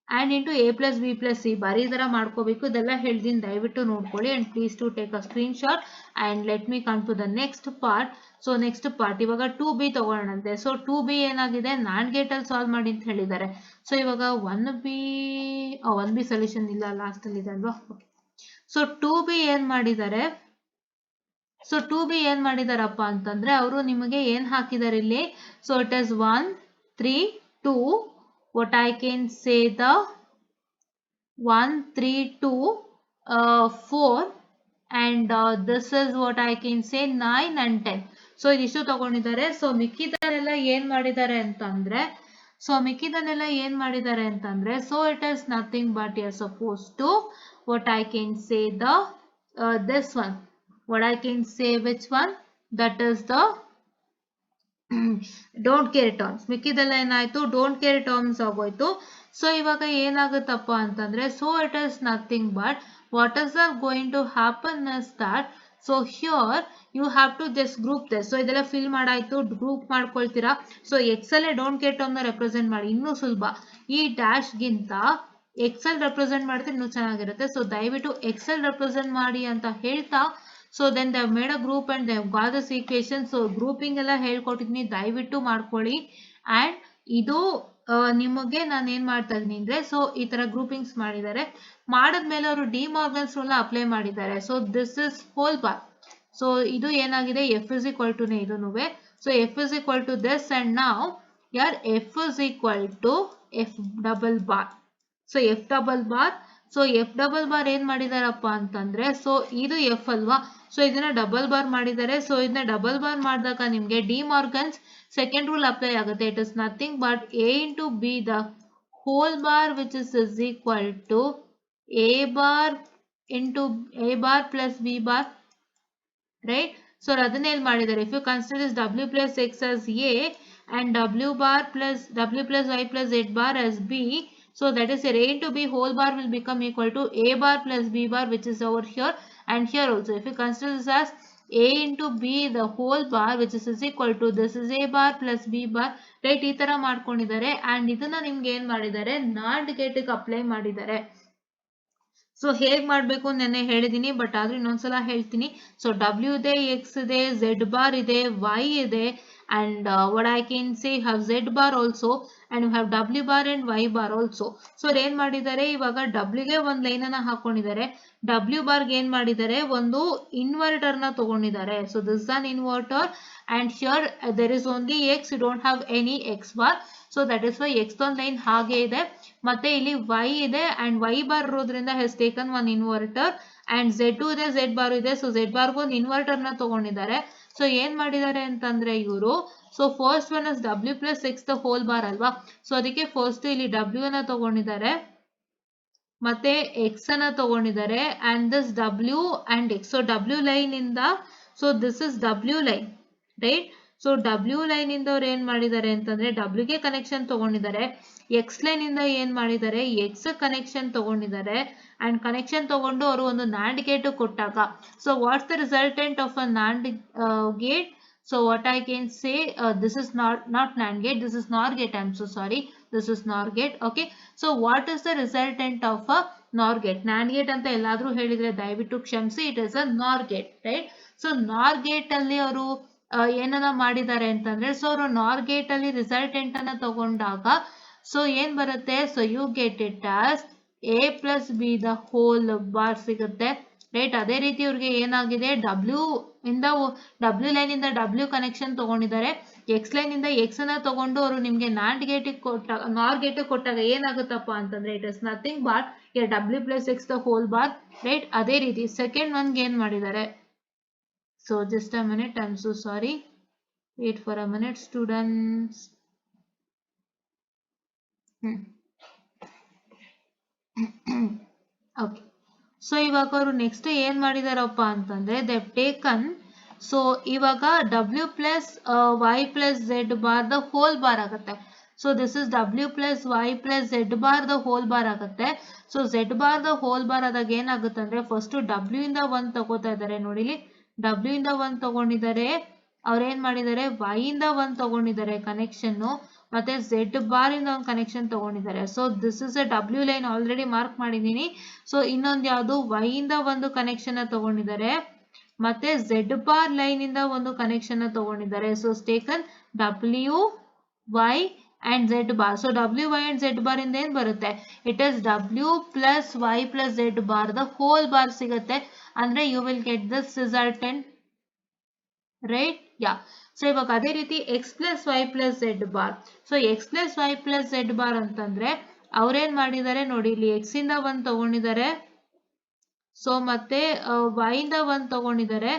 and into A plus B plus C bar ಈ ತರ ಮಾಡ್ಕೋಬೇಕು. ಇದೆಲ್ಲ ಹೇಳ್ತೀನಿ, ದಯವಿಟ್ಟು ನೋಡ್ಕೊಳ್ಳಿ. And please to take a screen shot and let me come to the next part. So next part ಇವಾಗ 2B ತಗೊಳ್ಳೋಣಂತೆ. So 2B ಏನಾಗಿದೆ ನಾನ್ gate ಅಲ್ಲಿ ಸಾಲ್ವ್ ಮಾಡಿ ಅಂತ ಹೇಳಿದ್ದಾರೆ. ಸೊ ಇವಾಗ 1B ಸೊಲ್ಯೂಷನ್ ಇಲ್ಲ, ಲಾಸ್ಟ್ ಅಲ್ಲಿ ಇದೆ ಅಲ್ವಾ? ಸೊ 2B ಏನ್ ಮಾಡಿದ್ದಾರೆ? ಸೊ 2B ಏನ್ ಮಾಡಿದಾರಪ್ಪ ಅಂತಂದ್ರೆ ಅವರು ನಿಮಗೆ ಏನ್ ಹಾಕಿದ್ದಾರೆ ಇಲ್ಲಿ? So it is 1 3 2 what I can say the 1 3 2 4 and this is what I can say 9 and 10. So ಇದಿಷ್ಟು ತಗೊಂಡಿದ್ದಾರೆ. ಸೊ ಮಿಕ್ಕಿದನ್ನೆಲ್ಲ ಏನ್ ಮಾಡಿದ್ದಾರೆ ಅಂತಂದ್ರೆ so it is nothing but you are suppose to what I can say the this one, what I can say which one, that is the don't care terms. ಮಿಕ್ಕಿದೆಲ್ಲ ಏನಾಯ್ತು? Don't care terms ಆಗೋಯ್ತು. So ಇವಾಗ ಏನಾಗುತ್ತಪ್ಪ ಅಂತಂದ್ರೆ so it is nothing but what is are going to happen is that so here you have to just group this. So ಇದೆಲ್ಲ fill ಮಾಡಾಯ್ತು, group ಮಾಡ್ಕೊಳ್ತೀರಾ. So excel don't care term ನ represent ಮಾಡಿ, ಇನ್ನೂ ಸುಲಭ. ಈ ಡ್ಯಾಶ್ ಗಿಂತ Excel represent ಮಾಡಿದ್ರೆ ಇನ್ನೂ ಚೆನ್ನಾಗಿರುತ್ತೆ. ಸೊ ದಯವಿಟ್ಟು ಎಕ್ಸೆಲ್ ರೆಪ್ರೆಸೆಂಟ್ ಮಾಡಿ ಅಂತ ಹೇಳ್ತಾ, so then they have made a group and they have got this equation. So grouping ಎಲ್ಲ ಹೇಳ್ಕೊಟ್ಟಿದ್ದೀನಿ, ದಯವಿಟ್ಟು ಮಾಡ್ಕೊಳ್ಳಿ. ಅಂಡ್ ಇದು ನಿಮಗೆ ನಾನು ಏನ್ ಮಾಡ್ತಾ ಇದೀನಿ ಅಂದ್ರೆ ಸೊ ಈ ತರ ಗ್ರೂಪಿಂಗ್ಸ್ ಮಾಡಿದ್ದಾರೆ. ಮಾಡಿದ್ಮೇಲೆ ಅವರು ಡಿ ಮಾರ್ಗನ್ಸ್ ರೂಲ್ ಅಪ್ಲೈ ಮಾಡಿದ್ದಾರೆ. So this is whole bar. So ಇದು ಏನಾಗಿದೆ? ಎಫ್ ಇಸ್ ಈಕ್ವಲ್ ಟು ಇದೂನುವೆ. So F is equal to this and ನಾವ್ ಯಾರ್ F is equal to F double bar. So F double bar. So F double bar ಏನ್ ಮಾಡಿದಾರಪ್ಪ ಅಂತಂದ್ರೆ so ಇದು F ಅಲ್ವಾ? ಸೊ ಇದನ್ನ ಡಬಲ್ ಬಾರ್ ಮಾಡಿದ್ದಾರೆ. ಸೊ ಇದನ್ನ ಡಬಲ್ ಬಾರ್ ಮಾಡಿದಾಗ ನಿಮ್ಗೆ De Morgan's second rule apply ಆಗುತ್ತೆ. It is nothing but A into B the whole bar which is equal to A bar into A bar plus B bar, right? So ಅದನ್ನ ಏನ್ ಮಾಡಿದ್ದಾರೆ? If you consider this w plus x as a and w plus y plus z bar as b, So that is A into B whole bar will become equal to A bar plus B bar, which is over here and here also. If you consider this as A into B the whole bar, which is equal to this is A bar plus B bar, right? ಈ ತರ ಮಾಡ್ಕೊಂಡಿದ್ದಾರೆ and ಇದನ್ನ ನಿಮ್ಗೆ ಏನ್ ಮಾಡಿದ್ದಾರೆ NAND gate ಗೆ apply ಮಾಡಿದ್ದಾರೆ. So ಹೇಗೆ ಮಾಡಬೇಕು ನೆನ್ನೆ ಹೇಳಿದೀನಿ, ಬಟ್ ಆದ್ರೂ ಇನ್ನೊಂದ್ಸಲ ಹೇಳ್ತೀನಿ. ಸೊ W ಇದೆ, X ಇದೆ, Z bar ಇದೆ, Y ಇದೆ, and what I can say you have Z bar also and you have W bar and Y bar also. So ಏನ್ ಮಾಡಿದ್ದಾರೆ ಇವಾಗ W ಗೆ ಒಂದು ಲೈನ್ ಅನ್ನ ಹಾಕೊಂಡಿದ್ದಾರೆ, W bar ಗೆ ಏನ್ ಮಾಡಿದ್ದಾರೆ ಒಂದು ಇನ್ವರ್ಟರ್ ನ ತಗೊಂಡಿದ್ದಾರೆ. So this is an inverter and here there is only X, you don't have any X bar. So that is why X ಒಂದು ಲೈನ್ ಹಾಗೆ ಇದೆ, ಮತ್ತೆ ಇಲ್ಲಿ Y ಇದೆ and Y bar ಇರೋದ್ರಿಂದ has taken one inverter and Z ಇದೆ, Z bar ಇದೆ. So Z bar ಗೆ ಒಂದು ಇನ್ವರ್ಟರ್ ನ ತಗೊಂಡಿದ್ದಾರೆ. ಸೊ ಏನ್ ಮಾಡಿದ್ದಾರೆ ಅಂತಂದ್ರೆ ಇವರು, so first one is W plus X the whole bar ಅಲ್ವಾ. ಸೊ ಅದಕ್ಕೆ ಫಸ್ಟ್ ಇಲ್ಲಿ W ನ ತಗೊಂಡಿದ್ದಾರೆ, ಮತ್ತೆ X ಅನ್ನ ತಗೊಂಡಿದ್ದಾರೆ and this W and X. So W line ಇಂದ, so this is W line, right. So W line ಇಂದ ಅವ್ರು ಏನ್ ಮಾಡಿದ್ದಾರೆ ಅಂತಂದ್ರೆ W ಗೆ ಕನೆಕ್ಷನ್ ತಗೊಂಡಿದ್ದಾರೆ, X ಲೈನ್ ಇಂದ ಏನ್ ಮಾಡಿದ್ದಾರೆ X ಕನೆಕ್ಷನ್ ತಗೊಂಡಿದ್ದಾರೆ ಅಂಡ್ ಕನೆಕ್ಷನ್ ತಗೊಂಡು ಅವರು ಒಂದು NAND ಗೇಟ್ ಕೊಟ್ಟಾಗ, so what's the resultant of a NAND gate. So what I can say, this is not NAND gate, this is NOR gate. I'm so sorry, this is NOR gate. Okay, so what is the resultant of a NOR gate? NAND gate anta elladru helidre dayavitu kshamsi, it is a NOR gate, right? So NOR gate alli ಅವರು ಏನನ್ನ ಮಾಡಿದ್ದಾರೆ ಅಂತಂದ್ರೆ, so ಅವರು NOR gate ಅಲ್ಲಿ resultant ಅನ್ನ ತಗೊಂಡಾಗ so ಏನ್ ಬರುತ್ತೆ, so you get it as A plus B the whole bar ಸಿಗುತ್ತೆ, ರೈಟ್. ಅದೇ ರೀತಿ ಇವ್ರಿಗೆ ಏನಾಗಿದೆ W ಲೈನ್ ಇಂದ W ಕನೆಕ್ಷನ್ ತಗೊಂಡಿದ್ದಾರೆ, X ಲೈನ್ ಇಂದ X ಅನ್ನ ತಗೊಂಡು ಅವರು ನಿಮ್ಗೆ NAND ಗೇಟ್ ಕೊಟ್ಟಾಗ, NOR ಗೇಟ್ ಕೊಟ್ಟಾಗ ಏನಾಗುತ್ತಪ್ಪ ಅಂತಂದ್ರೆ it is nothing but W plus X the whole bar, right. ಅದೇ ರೀತಿ ಸೆಕೆಂಡ್ ಒನ್ಗೆ ಏನ್ ಮಾಡಿದ್ದಾರೆ, so just a minute, I'm so sorry, wait for a minute students. Okay, so ಇವಾಗ ಅವರು ನೆಕ್ಸ್ಟ್ ಏನ್ ಮಾಡಿದಾರಪ್ಪ ಅಂತಂದ್ರೆ ದೇ ಟೇಕನ್, ಸೊ ಇವಾಗ W plus Y plus Z bar the whole bar ಆಗುತ್ತೆ. So this is W plus Y plus Z bar the whole bar ಆಗುತ್ತೆ. So Z bar the whole bar ಆದಾಗ ಏನಾಗುತ್ತೆ ಅಂದ್ರೆ first W ಇಂದ 1 ತಗೋತಾ ಇದ್ದಾರೆ, ನೋಡಿ W ಇಂದ 1 ತಗೊಂಡಿದ್ದಾರೆ, ಅವ್ರೇನ್ ಮಾಡಿದ್ದಾರೆ Y ಇಂದ 1 ತಗೊಂಡಿದ್ದಾರೆ ಕನೆಕ್ಷನ್, ಮತ್ತೆ Z ಬಾರ್ ಇಂದ ಒಂದು ಕನೆಕ್ಷನ್ ತಗೊಂಡಿದ್ದಾರೆ. So this is A W line already mark ಮಾಡಿದೀನಿ. ಸೊ ಇನ್ನೊಂದು ಯಾವುದು Y ಇಂದ ಒಂದು ಕನೆಕ್ಷನ್ ತಗೊಂಡಿದ್ದಾರೆ, ಮತ್ತೆ Z ಬಾರ್ ಲೈನ್ ಇಂದ ಒಂದು ಕನೆಕ್ಷನ್ ತಗೊಂಡಿದ್ದಾರೆ. So taken W Y and Z bar. So W Y and Z bar ಇಂದ ಏನ್ ಬರುತ್ತೆ, it is W plus Y plus Z bar the whole bar ಸಿಗುತ್ತೆ. ಅಂದ್ರೆ you will get this resultant, right. Yeah, so ಇವಾಗ ಅದೇ ರೀತಿ X plus Y plus Z bar. ಸೊ X plus Y plus Z bar ಅಂತಂದ್ರೆ ಅವ್ರೇನ್ ಮಾಡಿದ್ದಾರೆ ನೋಡಿ, ಇಲ್ಲಿ X ಇಂದ 1 ತಗೊಂಡಿದ್ದಾರೆ, ಸೊ ಮತ್ತೆ Y ಇಂದ 1 ತಗೊಂಡಿದ್ದಾರೆ,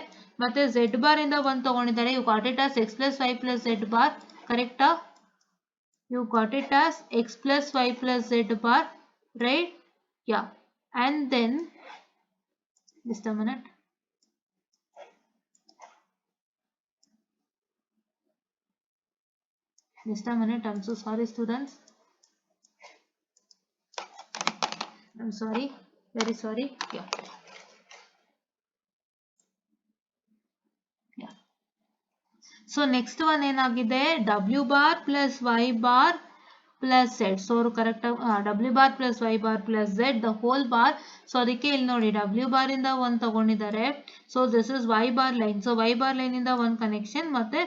ಮತ್ತೆ Z bar ಇಂದ 1 ತಗೊಂಡಿದ್ದಾರೆ. You got it as X plus Y plus Z bar, ಕರೆಕ್ಟಾ? You got it as X plus Y plus Z bar, right. Yeah, and then just a minute. Just a minute, I'm so sorry students, I'm sorry, very sorry. Yeah, yeah. So next one ಏನಾಗಿದೆ, W bar plus Y bar plus Z. So ಅವರು correct W bar plus Y bar plus Z the whole bar. So ಅದಕ್ಕೆ ಇಲ್ಲಿ ನೋಡಿ W bar ಇಂದ 1 ತಗೊಂಡಿದ್ದಾರೆ, so this is Y bar line. So Y bar line ಇಂದ 1 connection, ಮತ್ತೆ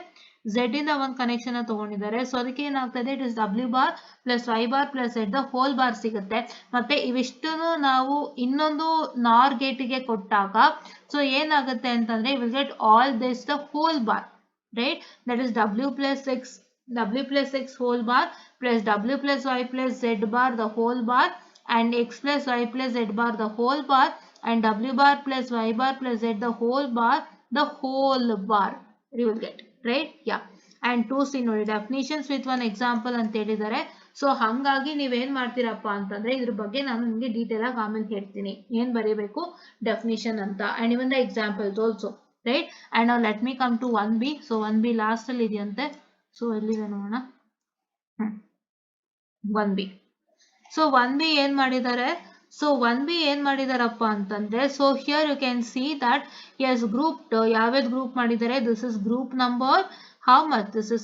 Z ಇಂದ 1 connection ತಗೊಂಡಿದ್ದಾರೆ. ಸೊ ಅದಕ್ಕೆ ಏನಾಗ್ತದೆ, it is W bar plus Y bar plus Z the whole bar ಸಿಗುತ್ತೆ. ಮತ್ತೆ ಇವಿಷ್ಟನ್ನು ನಾವು ಇನ್ನೊಂದು NOR ಗೇಟಿಗೆ ಕೊಟ್ಟಾಗ ಸೊ ಏನಾಗುತ್ತೆ ಅಂತಂದ್ರೆ will get all this the whole bar, right? That is W plus X whole bar plus W plus Y plus Z bar the whole bar and X plus Y plus Z bar the whole bar and W bar plus Y bar plus Z the whole bar you will get, right? Yeah, and 2C ನೋಡಿ definitions with one example ಅಂತ ಹೇಳಿದ್ದಾರೆ. So ಹಾಗಾಗಿ ನೀವೇನ್ ಮಾಡ್ತೀರಪ್ಪ ಅಂತಂದ್ರೆ ಇದ್ರ ಬಗ್ಗೆ ನಾನು ನಿಮಗೆ ಡೀಟೇಲ್ ಆಗಿ ಆಮೇಲೆ ಹೇಳ್ತೀನಿ ಏನ್ ಬರೀಬೇಕು ಡೆಫಿನಿಷನ್ ಅಂತ, and even the examples also, right? And now let me come to 1B. So 1B last ಅಲ್ಲಿ ಇದೆಯಂತೆ, ಸೊ ಎಲ್ಲಿದೆ ನೋಡೋಣ. 1B. ಸೊ 1b ಏನ್ ಮಾಡಿದ್ದಾರೆ, ಸೊ 1b ಏನ್ ಮಾಡಿದಾರಪ್ಪ ಅಂತಂದ್ರೆ, so here you can see that as group ಯಾವ್ಯಾವ್ದು ಗ್ರೂಪ್ ಮಾಡಿದ್ದಾರೆ. This is group number how much, this is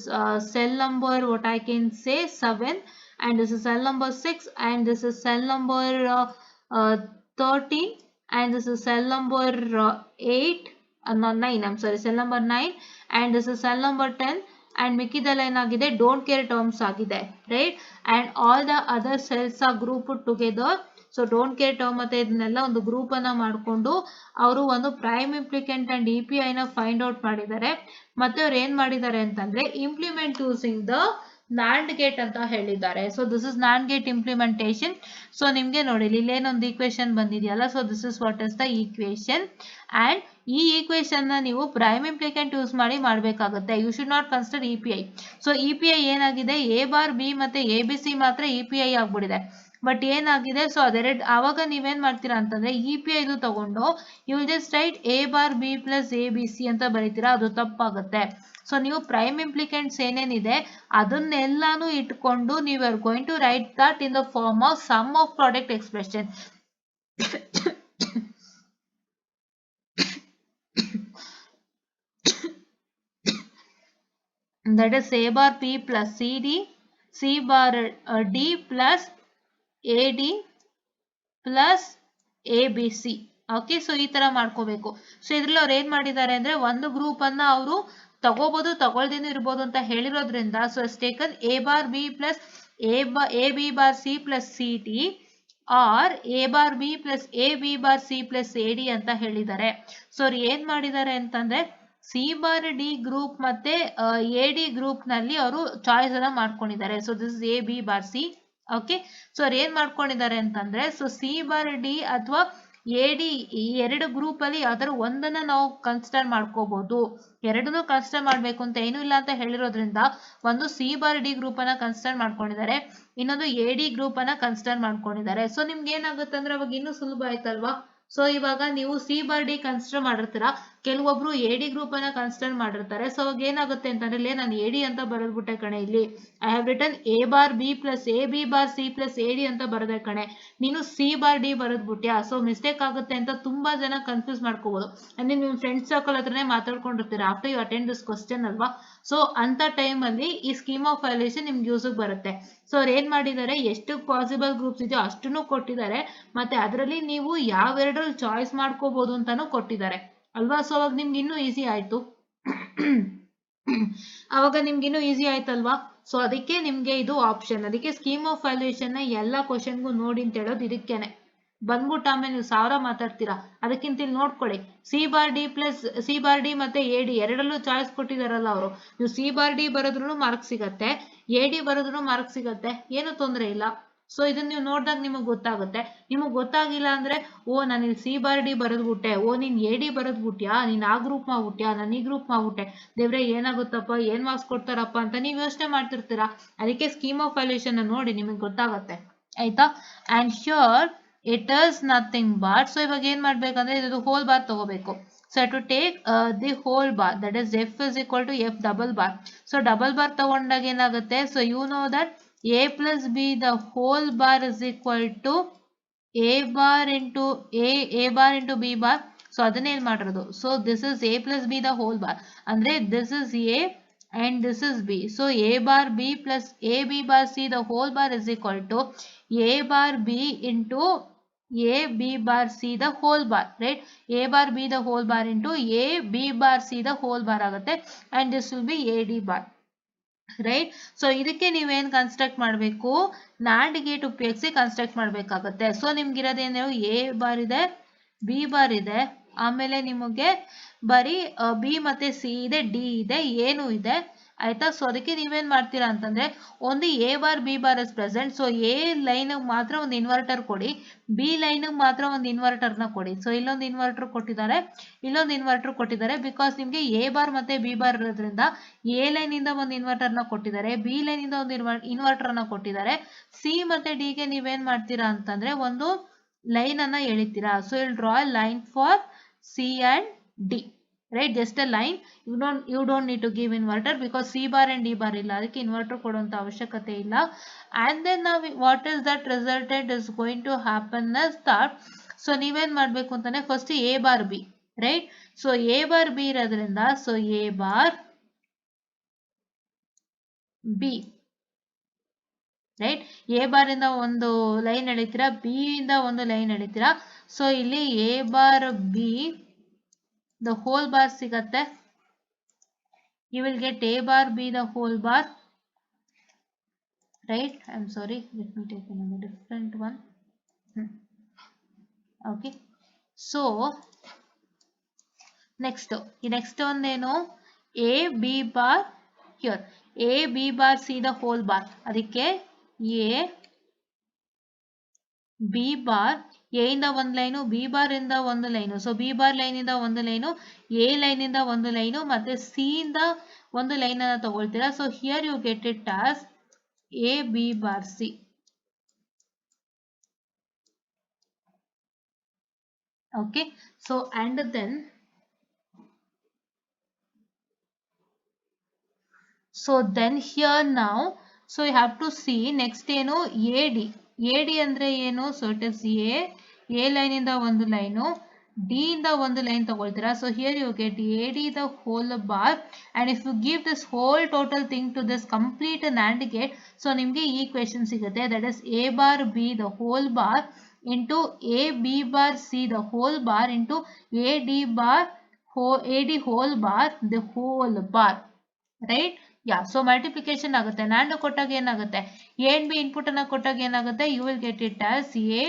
cell number what I can say 7, and this is cell number 6, and this is cell number 13, and this is cell number 8 no 9, I'm sorry, cell number 9, and this is cell number 10, and ಮಿಕ್ಕಿದೆಲ್ಲ ಏನಾಗಿದೆ don't care terms ಆಗಿದೆ, right. And all the other cells are group together. So don't care term ಮತ್ತೆ ಇದನ್ನೆಲ್ಲ ಒಂದು group ಅನ್ನ ಮಾಡಿಕೊಂಡು ಅವರು ಒಂದು ಪ್ರೈಮ್ ಇಂಪ್ಲಿಕೆಂಟ್ ಅಂಡ್ EPI ನ ಫೈಂಡ್ ಔಟ್ ಮಾಡಿದ್ದಾರೆ. ಮತ್ತೆ ಅವ್ರು ಏನ್ ಮಾಡಿದ್ದಾರೆ ಅಂತಂದ್ರೆ implement using the NAND gate ಅಂತ ಹೇಳಿದ್ದಾರೆ. So this is NAND gate implementation. So ನಿಮ್ಗೆ ನೋಡಿ ಇಲ್ಲೇನೊಂದು ಈಕ್ವೇಶನ್ ಬಂದಿದೆಯಲ್ಲ, so this is what is the equation. And ಈ ಈಕ್ವೇಶನ್ ನ ನೀವು ಪ್ರೈಮ್ ಇಂಪ್ಲಿಕೆಂಟ್ ಯೂಸ್ ಮಾಡಿ ಮಾಡಬೇಕಾಗುತ್ತೆ. You should not consider EPI. So EPI ಏನಾಗಿದೆ, A ಬಾರ್ B ಮತ್ತೆ ABC ಮಾತ್ರ EPI ಆಗ್ಬಿಟ್ಟಿದೆ. ಬಟ್ ಏನಾಗಿದೆ, ಸೊ ಅದೆರಡು ಆವಾಗ ನೀವೇನ್ ಮಾಡ್ತೀರಾ ಅಂತಂದ್ರೆ EPI ಇದು ತಗೊಂಡು you will just write A bar B plus ABC ಅಂತ ಬರೀತೀರಾ, ಅದು ತಪ್ಪಾಗುತ್ತೆ. ಸೊ ನೀವು ಪ್ರೈಮ್ ಇಂಪ್ಲಿಕೆಂಟ್ಸ್ ಏನೇನಿದೆ ಅದನ್ನೆಲ್ಲಾನು ಇಟ್ಕೊಂಡು ನೀವು are going to write that in the form of sum of product expression. that is A bar P plus CD, C bar D plus AD plus ABC. Okay, so ಈ ತರ ಮಾಡ್ಕೋಬೇಕು. So ಇದ್ರಲ್ಲಿ ಅವ್ರು ಏನ್ ಮಾಡಿದ್ದಾರೆ ಅಂದ್ರೆ ಒಂದು ಗ್ರೂಪ್ ಅನ್ನ ಅವರು ತಗೋಬಹುದು, ತಗೊಳ್ದೇನು ಇರ್ಬೋದು ಅಂತ ಹೇಳಿರೋದ್ರಿಂದ so taken A bar B plus AB bar C plus CD or A bar B plus AB bar C plus AD ಅಂತ ಹೇಳಿದ್ದಾರೆ. ಸೊ ಅವ್ರು ಏನ್ ಮಾಡಿದ್ದಾರೆ ಅಂತಂದ್ರೆ C ಬಾರ್ D ಗ್ರೂಪ್ ಮತ್ತೆ AD ಗ್ರೂಪ್ ನಲ್ಲಿ ಅವರು ಚಾಯ್ಸ್ ಅನ್ನ ಮಾಡ್ಕೊಂಡಿದ್ದಾರೆ. So this is A B bar C. Okay, so ಅವ್ರು ಏನ್ ಮಾಡ್ಕೊಂಡಿದ್ದಾರೆ ಅಂತಂದ್ರೆ ಸೊ C ಬಾರ್ D ಅಥವಾ AD ಈ ಎರಡು ಗ್ರೂಪ್ ಅಲ್ಲಿ ಯಾವ್ದಾದ್ರು ಒಂದನ್ನ ನಾವು ಕನ್ಸಿಡರ್ ಮಾಡ್ಕೋಬಹುದು. ಎರಡನ್ನೂ ಕನ್ಸಿಡರ್ ಮಾಡ್ಬೇಕು ಅಂತ ಏನೂ ಇಲ್ಲ ಅಂತ ಹೇಳಿರೋದ್ರಿಂದ ಒಂದು C ಬಾರ್ D ಗ್ರೂಪ್ ಅನ್ನ ಕನ್ಸಿಡರ್ ಮಾಡ್ಕೊಂಡಿದ್ದಾರೆ, ಇನ್ನೊಂದು AD ಗ್ರೂಪ್ ಅನ್ನ ಕನ್ಸಿಡರ್ ಮಾಡ್ಕೊಂಡಿದ್ದಾರೆ. ಸೊ ನಿಮ್ಗೆ ಏನಾಗುತ್ತೆ ಅಂದ್ರೆ ಅವಾಗ ಇನ್ನೂ ಸುಲಭ ಆಯ್ತಲ್ವಾ. ಸೊ ಇವಾಗ ನೀವು C ಬಾರ್ D ಕನ್ಸಿಡರ್ ಮಾಡಿರ್ತೀರಾ, ಕೆಲವೊಬ್ರು AD ಗ್ರೂಪ್ ಅನ್ನ ಕನ್ಸಿಡರ್ ಮಾಡಿರ್ತಾರೆ. ಸೊ ಅವಾಗ ಏನಾಗುತ್ತೆ ಅಂತಂದ್ರೆ ನಾನು AD ಅಂತ ಬರೆದ್ಬಿಟ್ಟೆ ಕಣೆ, ಇಲ್ಲಿ I have written A bar B plus AB bar C plus AD ಅಂತ ಬರದೆ ಕಣೆ, ನೀನು C ಬಾರ್ D ಬರೆದ್ಬಿಟ್ಯಾ. ಸೊ ಮಿಸ್ಟೇಕ್ ಆಗುತ್ತೆ ಅಂತ ತುಂಬಾ ಜನ ಕನ್ಫ್ಯೂಸ್ ಮಾಡ್ಕೋಬಹುದು. ಅಂದ್ರೆ ನೀವು ಫ್ರೆಂಡ್ಸ್ ಸರ್ಕಲ್ ಹತ್ರನೇ ಮಾತಾಡ್ಕೊಂಡಿರ್ತೀರಾ after you attend this question ಅಲ್ವಾ. ಸೊ ಅಂತ ಟೈಮ್ ಅಲ್ಲಿ ಈ ಸ್ಕೀಮ್ ಆಫ್ ವ್ಯಾಲ್ಯೂಯೇಷನ್ ನಿಮ್ಗೆ ಯೂಸ್ ಬರುತ್ತೆ. ಸೊ ಅವ್ರು ಏನ್ ಮಾಡಿದ್ದಾರೆ, ಎಷ್ಟು ಪಾಸಿಬಲ್ ಗ್ರೂಪ್ಸ್ ಇದೆಯೋ ಅಷ್ಟನ್ನು ಕೊಟ್ಟಿದ್ದಾರೆ, ಮತ್ತೆ ಅದರಲ್ಲಿ ನೀವು ಯಾವೆರಡರಲ್ಲಿ ಚಾಯ್ಸ್ ಮಾಡ್ಕೋಬಹುದು ಅಂತಾನು ಕೊಟ್ಟಿದ್ದಾರೆ ಅಲ್ವಾ. ಸೊ ಅವಾಗ ನಿಮ್ಗೆ ಇನ್ನೂ ಈಸಿ ಆಯ್ತು ಆಯ್ತಲ್ವಾ. ಸೊ ಅದಕ್ಕೆ ನಿಮ್ಗೆ ಇದು ಆಪ್ಷನ್. ಅದಕ್ಕೆ ಸ್ಕೀಮ್ ಆಫ್ ವ್ಯಾಲ್ಯೂಯೇಷನ್ ನ ಎಲ್ಲಾ ಕ್ವಶನ್ಗೂ ನೋಡಿ ಅಂತ ಹೇಳೋದು ಇದಕ್ಕೇನೆ. ಬಂದ್ಬಿಟ್ಟು ಆಮೇಲೆ ನೀವು ಸಾವಿರ ಮಾತಾಡ್ತೀರಾ, ಅದಕ್ಕಿಂತ ಇಲ್ಲಿ ನೋಡ್ಕೊಳ್ಳಿ C bar D plus C bar D ಮತ್ತೆ AD ಎರಡಲ್ಲೂ ಚಾಯ್ಸ್ ಕೊಟ್ಟಿದಾರಲ್ಲ ಅವರು, ನೀವು C ಬಾರ್ D ಬರೋದ್ರೂ ಮಾರ್ಕ್ ಸಿಗತ್ತೆ, AD ಬರೋದ್ರೂ ಮಾರ್ಕ್ ಸಿಗತ್ತೆ, ಏನು ತೊಂದರೆ ಇಲ್ಲ. ಸೊ ಇದನ್ನ ನೀವು ನೋಡಿದಾಗ ನಿಮಗೆ ಗೊತ್ತಾಗುತ್ತೆ. ನಿಮಗೆ ಗೊತ್ತಾಗಿಲ್ಲ ಅಂದ್ರೆ ನಾನು ಇಲ್ಲಿ C ಬಾರ್ D ಬರೆದ್ಬಿಟ್ಟೆ, ನೀನ್ AD ಬರೆದ್ಬಿಟ್ಯಾ, ನೀನ್ ಆ ಗ್ರೂಪ್ ಮಾಡ್ಬಿಟ್ಯಾ, ನಾನು ಈ ಗ್ರೂಪ್ ಮಾಡ್ಬಿಟ್ಟೆ, ದೇವ್ರೆ ಏನಾಗುತ್ತಪ್ಪ, ಏನ್ ಮಾರ್ಕ್ಸ್ ಕೊಡ್ತಾರಪ್ಪ ಅಂತ ನೀವು ಯೋಚನೆ ಮಾಡ್ತಿರ್ತೀರಾ. ಅದಕ್ಕೆ ಸ್ಕೀಮ್ ಆಫ್ ವ್ಯಾಲ್ಯೂಯೇಷನ್ ನೋಡಿ ನಿಮಗೆ ಗೊತ್ತಾಗತ್ತೆ, ಆಯ್ತಾ. And here it is nothing but, so ಇವಾಗ ಏನ್ ಮಾಡ್ಬೇಕಂದ್ರೆ ಇದು ಹೋಲ್ ಬಾರ್ ತಗೋಬೇಕು. So to take the whole bar that is F is equal to F double bar. So double bar ತಗೊಂಡಾಗ ಏನಾಗುತ್ತೆ, so you know that A plus B the whole bar is equal to A bar into B bar. So ಅದನ್ನೇ ಏನ್ ಮಾಡಿರೋದು, so this is A plus B the whole bar ಅಂದ್ರೆ this is A and this is B. So A bar B plus AB bar C the whole bar is equal to A bar B into A B bar C the whole bar, right? A bar B the whole bar into A B bar C the whole bar ಆಗುತ್ತೆ, and this will be AD bar, right. So ಇದಕ್ಕೆ ನೀವೇನ್ construct ಮಾಡಬೇಕು, NAND gate ಉಪಯೋಗಿಸಿ construct ಮಾಡಬೇಕಾಗುತ್ತೆ. So ನಿಮ್ಗಿರೋದೇನು, A bar ಇದೆ, B bar ಇದೆ, ಆಮೇಲೆ ನಿಮಗೆ ಬರೀ B ಮತ್ತೆ C ಇದೆ, D ಇದೆ, ಏನು ಇದೆ, ಆಯ್ತಾ. ಸೊ ಅದಕ್ಕೆ ನೀವೇನ್ ಮಾಡ್ತೀರಾ ಅಂತಂದ್ರೆ ಒಂದು A bar B bar is present. So A line ಮಾತ್ರ ಒಂದು ಇನ್ವರ್ಟರ್ ಕೊಡಿ, B ಲೈನ್ ಮಾತ್ರ ಒಂದು ಇನ್ವರ್ಟರ್ ನ ಕೊಡಿ. ಸೊ ಇಲ್ಲೊಂದು ಇನ್ವರ್ಟರ್ ಕೊಟ್ಟಿದ್ದಾರೆ, ಇಲ್ಲೊಂದು ಇನ್ವರ್ಟರ್ ಕೊಟ್ಟಿದ್ದಾರೆ. ಬಿಕಾಸ್ ನಿಮ್ಗೆ A ಬಾರ್ ಮತ್ತೆ B ಬಾರ್ ಇರೋದ್ರಿಂದ A ಲೈನ್ ಇಂದ ಒಂದು ಇನ್ವರ್ಟರ್ ನ ಕೊಟ್ಟಿದ್ದಾರೆ, B ಲೈನ್ ಇಂದ ಒಂದು ಇನ್ವರ್ಟರ್ ನ ಕೊಟ್ಟಿದ್ದಾರೆ. C ಮತ್ತೆ D ಗೆ ನೀವೇನ್ ಮಾಡ್ತೀರಾ ಅಂತಂದ್ರೆ ಒಂದು ಲೈನ್ ಅನ್ನ ಎಳಿತೀರಾ. ಸೊ ಇಲ್ಲಿ draw line for C and D. right? Just a line. You don't need to give inverter because C bar and D bar illa, ಅದಕ್ಕೆ inverter ಕೊಡುವಂತ ಅವಶ್ಯಕತೆ ಇಲ್ಲ. And then now what is that resultant is going to happen as that, so ನೀವೇನ್ ಮಾಡಬೇಕು ಅಂತಾನೆ first A bar B, right? So A bar B ಇರೋದ್ರಿಂದ so A bar B, right? A bar ಇಂದ ಒಂದು line ಎಳಿತೀರಾ, B ಇಂದ ಒಂದು line ಎಳಿತೀರಾ. So ಇಲ್ಲಿ A bar B the whole bar ಸಿಗತ್ತೆ. You will get A bar B the whole bar, right? I'm sorry, let me take another different one. Okay, so next one ಏನು, A B bar here, A B bar C the whole bar, ಅದಕ್ಕೆ A B bar A ಇಂದ ಒಂದು line, B bar ಇಂದ ಒಂದು line, so B bar line ಇಂದ ಒಂದು line, A line ಇಂದ ಒಂದು ಲೈನು, ಮತ್ತೆ C ಇಂದ ಒಂದು ಲೈನ್ ಅನ್ನ ತಗೊಳ್ತೀರಾ. So here you get it as A B bar C. Okay, so and then here now, so you have to see next ಏನು AD ಅಂದ್ರೆ ಏನು, so it is A line ಇಂದ ಒಂದು ಲೈನು, D ಇಂದ ಒಂದು line ತಗೊಳ್ತೀರಾ. So here you get AD the whole bar, and if you give this whole total thing to this complete NAND gate, so ನಿಮಗೆ ಈ question ಸಿಗುತ್ತೆ, that is A bar B the whole bar into A B bar C the whole bar into AD whole bar the whole bar, right? Yeah, so multiplication ಆಗುತ್ತೆ. NAND ಕೊಟ್ಟಾಗ ಏನಾಗುತ್ತೆ, A and B input ಅನ್ನ ಕೊಟ್ಟಾಗ ಏನಾಗುತ್ತೆ, you will get it as A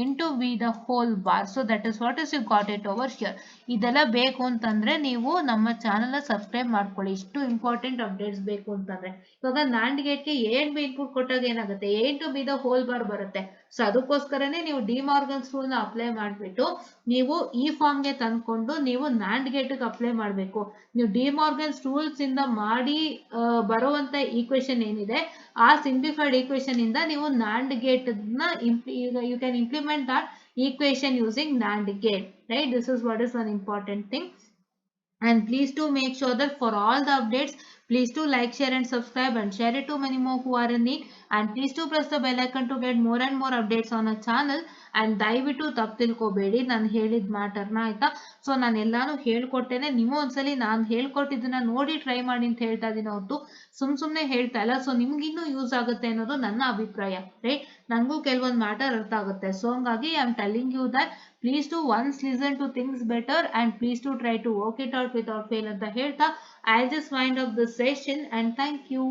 into B the whole bar. So that is what is you got it over here. ಇದೆಲ್ಲ ಬೇಕು ಅಂತಂದ್ರೆ ನೀವು ನಮ್ಮ ಚಾನೆಲ್ ಸಬ್ಸ್ಕ್ರೈಬ್ ಮಾಡ್ಕೊಳ್ಳಿ, ಇಷ್ಟು ಇಂಪಾರ್ಟೆಂಟ್ ಅಪ್ಡೇಟ್ಸ್ ಬೇಕು ಅಂತಂದ್ರೆ. ಇವಾಗ NAND ಗೇಟ್ಗೆ A and B input ಕೊಟ್ಟಾಗ ಏನಾಗುತ್ತೆ, A into B the whole bar ಬರುತ್ತೆ. ಸೊ ಅದಕ್ಕೋಸ್ಕರನೇ ನೀವು ಡಿ ಮಾರ್ಗನ್ಸ್ ರೂಲ್ ನ ಅಪ್ಲೈ ಮಾಡಿಬಿಟ್ಟು ನೀವು ಈ ಫಾರ್ಮ್ಗೆ ತಂದ್ಕೊಂಡು ನೀವು NAND ಗೇಟ್ಗೆ ಅಪ್ಲೈ ಮಾಡಬೇಕು. ನೀವು ಡಿ ಮಾರ್ಗನ್ಸ್ ರೂಲ್ಸ್ ಇಂದ ಮಾಡಿ ಬರುವಂತ ಈಕ್ವೇಶನ್ ಏನಿದೆ, ಆ ಸಿಂಪ್ಲಿಫೈಡ್ ಈಕ್ವೇಶನ್ ಇಂದ ನೀವು NAND ಗೇಟ್ ನ you can implement that equation using NAND gate, right? This is what is an important thing. And please do make sure that for all the updates, please do like, share and subscribe and share it to many more who are in need. And please do press the bell icon to get more and more updates on our channel. And ದಯವಿಟ್ಟು ತಪ್ಪು ತಿಳ್ಕೊಬೇಡಿ ನಾನು ಹೇಳಿದ ಮ್ಯಾಟರ್ನ, ಆಯ್ತಾ? So ನಾನು ಎಲ್ಲಾನು ಹೇಳ್ಕೊಟ್ಟೇನೆ, ನೀವು ಒಂದ್ಸಲಿ ನಾನು ಹೇಳ್ಕೊಟ್ಟಿದ್ದನ್ನ ನೋಡಿ ಟ್ರೈ ಮಾಡಿ ಅಂತ ಹೇಳ್ತಾ ಇದೀನಿ ಹೊರತು ಸುಮ್ಮನೆ ಹೇಳ್ತಾ ಇಲ್ಲ. ಸೊ ನಿಮ್ಗಿನ್ನೂ ಯೂಸ್ ಆಗುತ್ತೆ ಅನ್ನೋದು ನನ್ನ ಅಭಿಪ್ರಾಯ, ರೈಟ್? ನನಗೂ ಕೆಲವೊಂದು ಮ್ಯಾಟರ್ ಅರ್ಥ ಆಗುತ್ತೆ. ಸೊ ಹಂಗಾಗಿ I am telling you that please do once listen to things better and please do try to work it out without fail ಅಂತ ಹೇಳ್ತಾ I'll just wind up the session and thank you.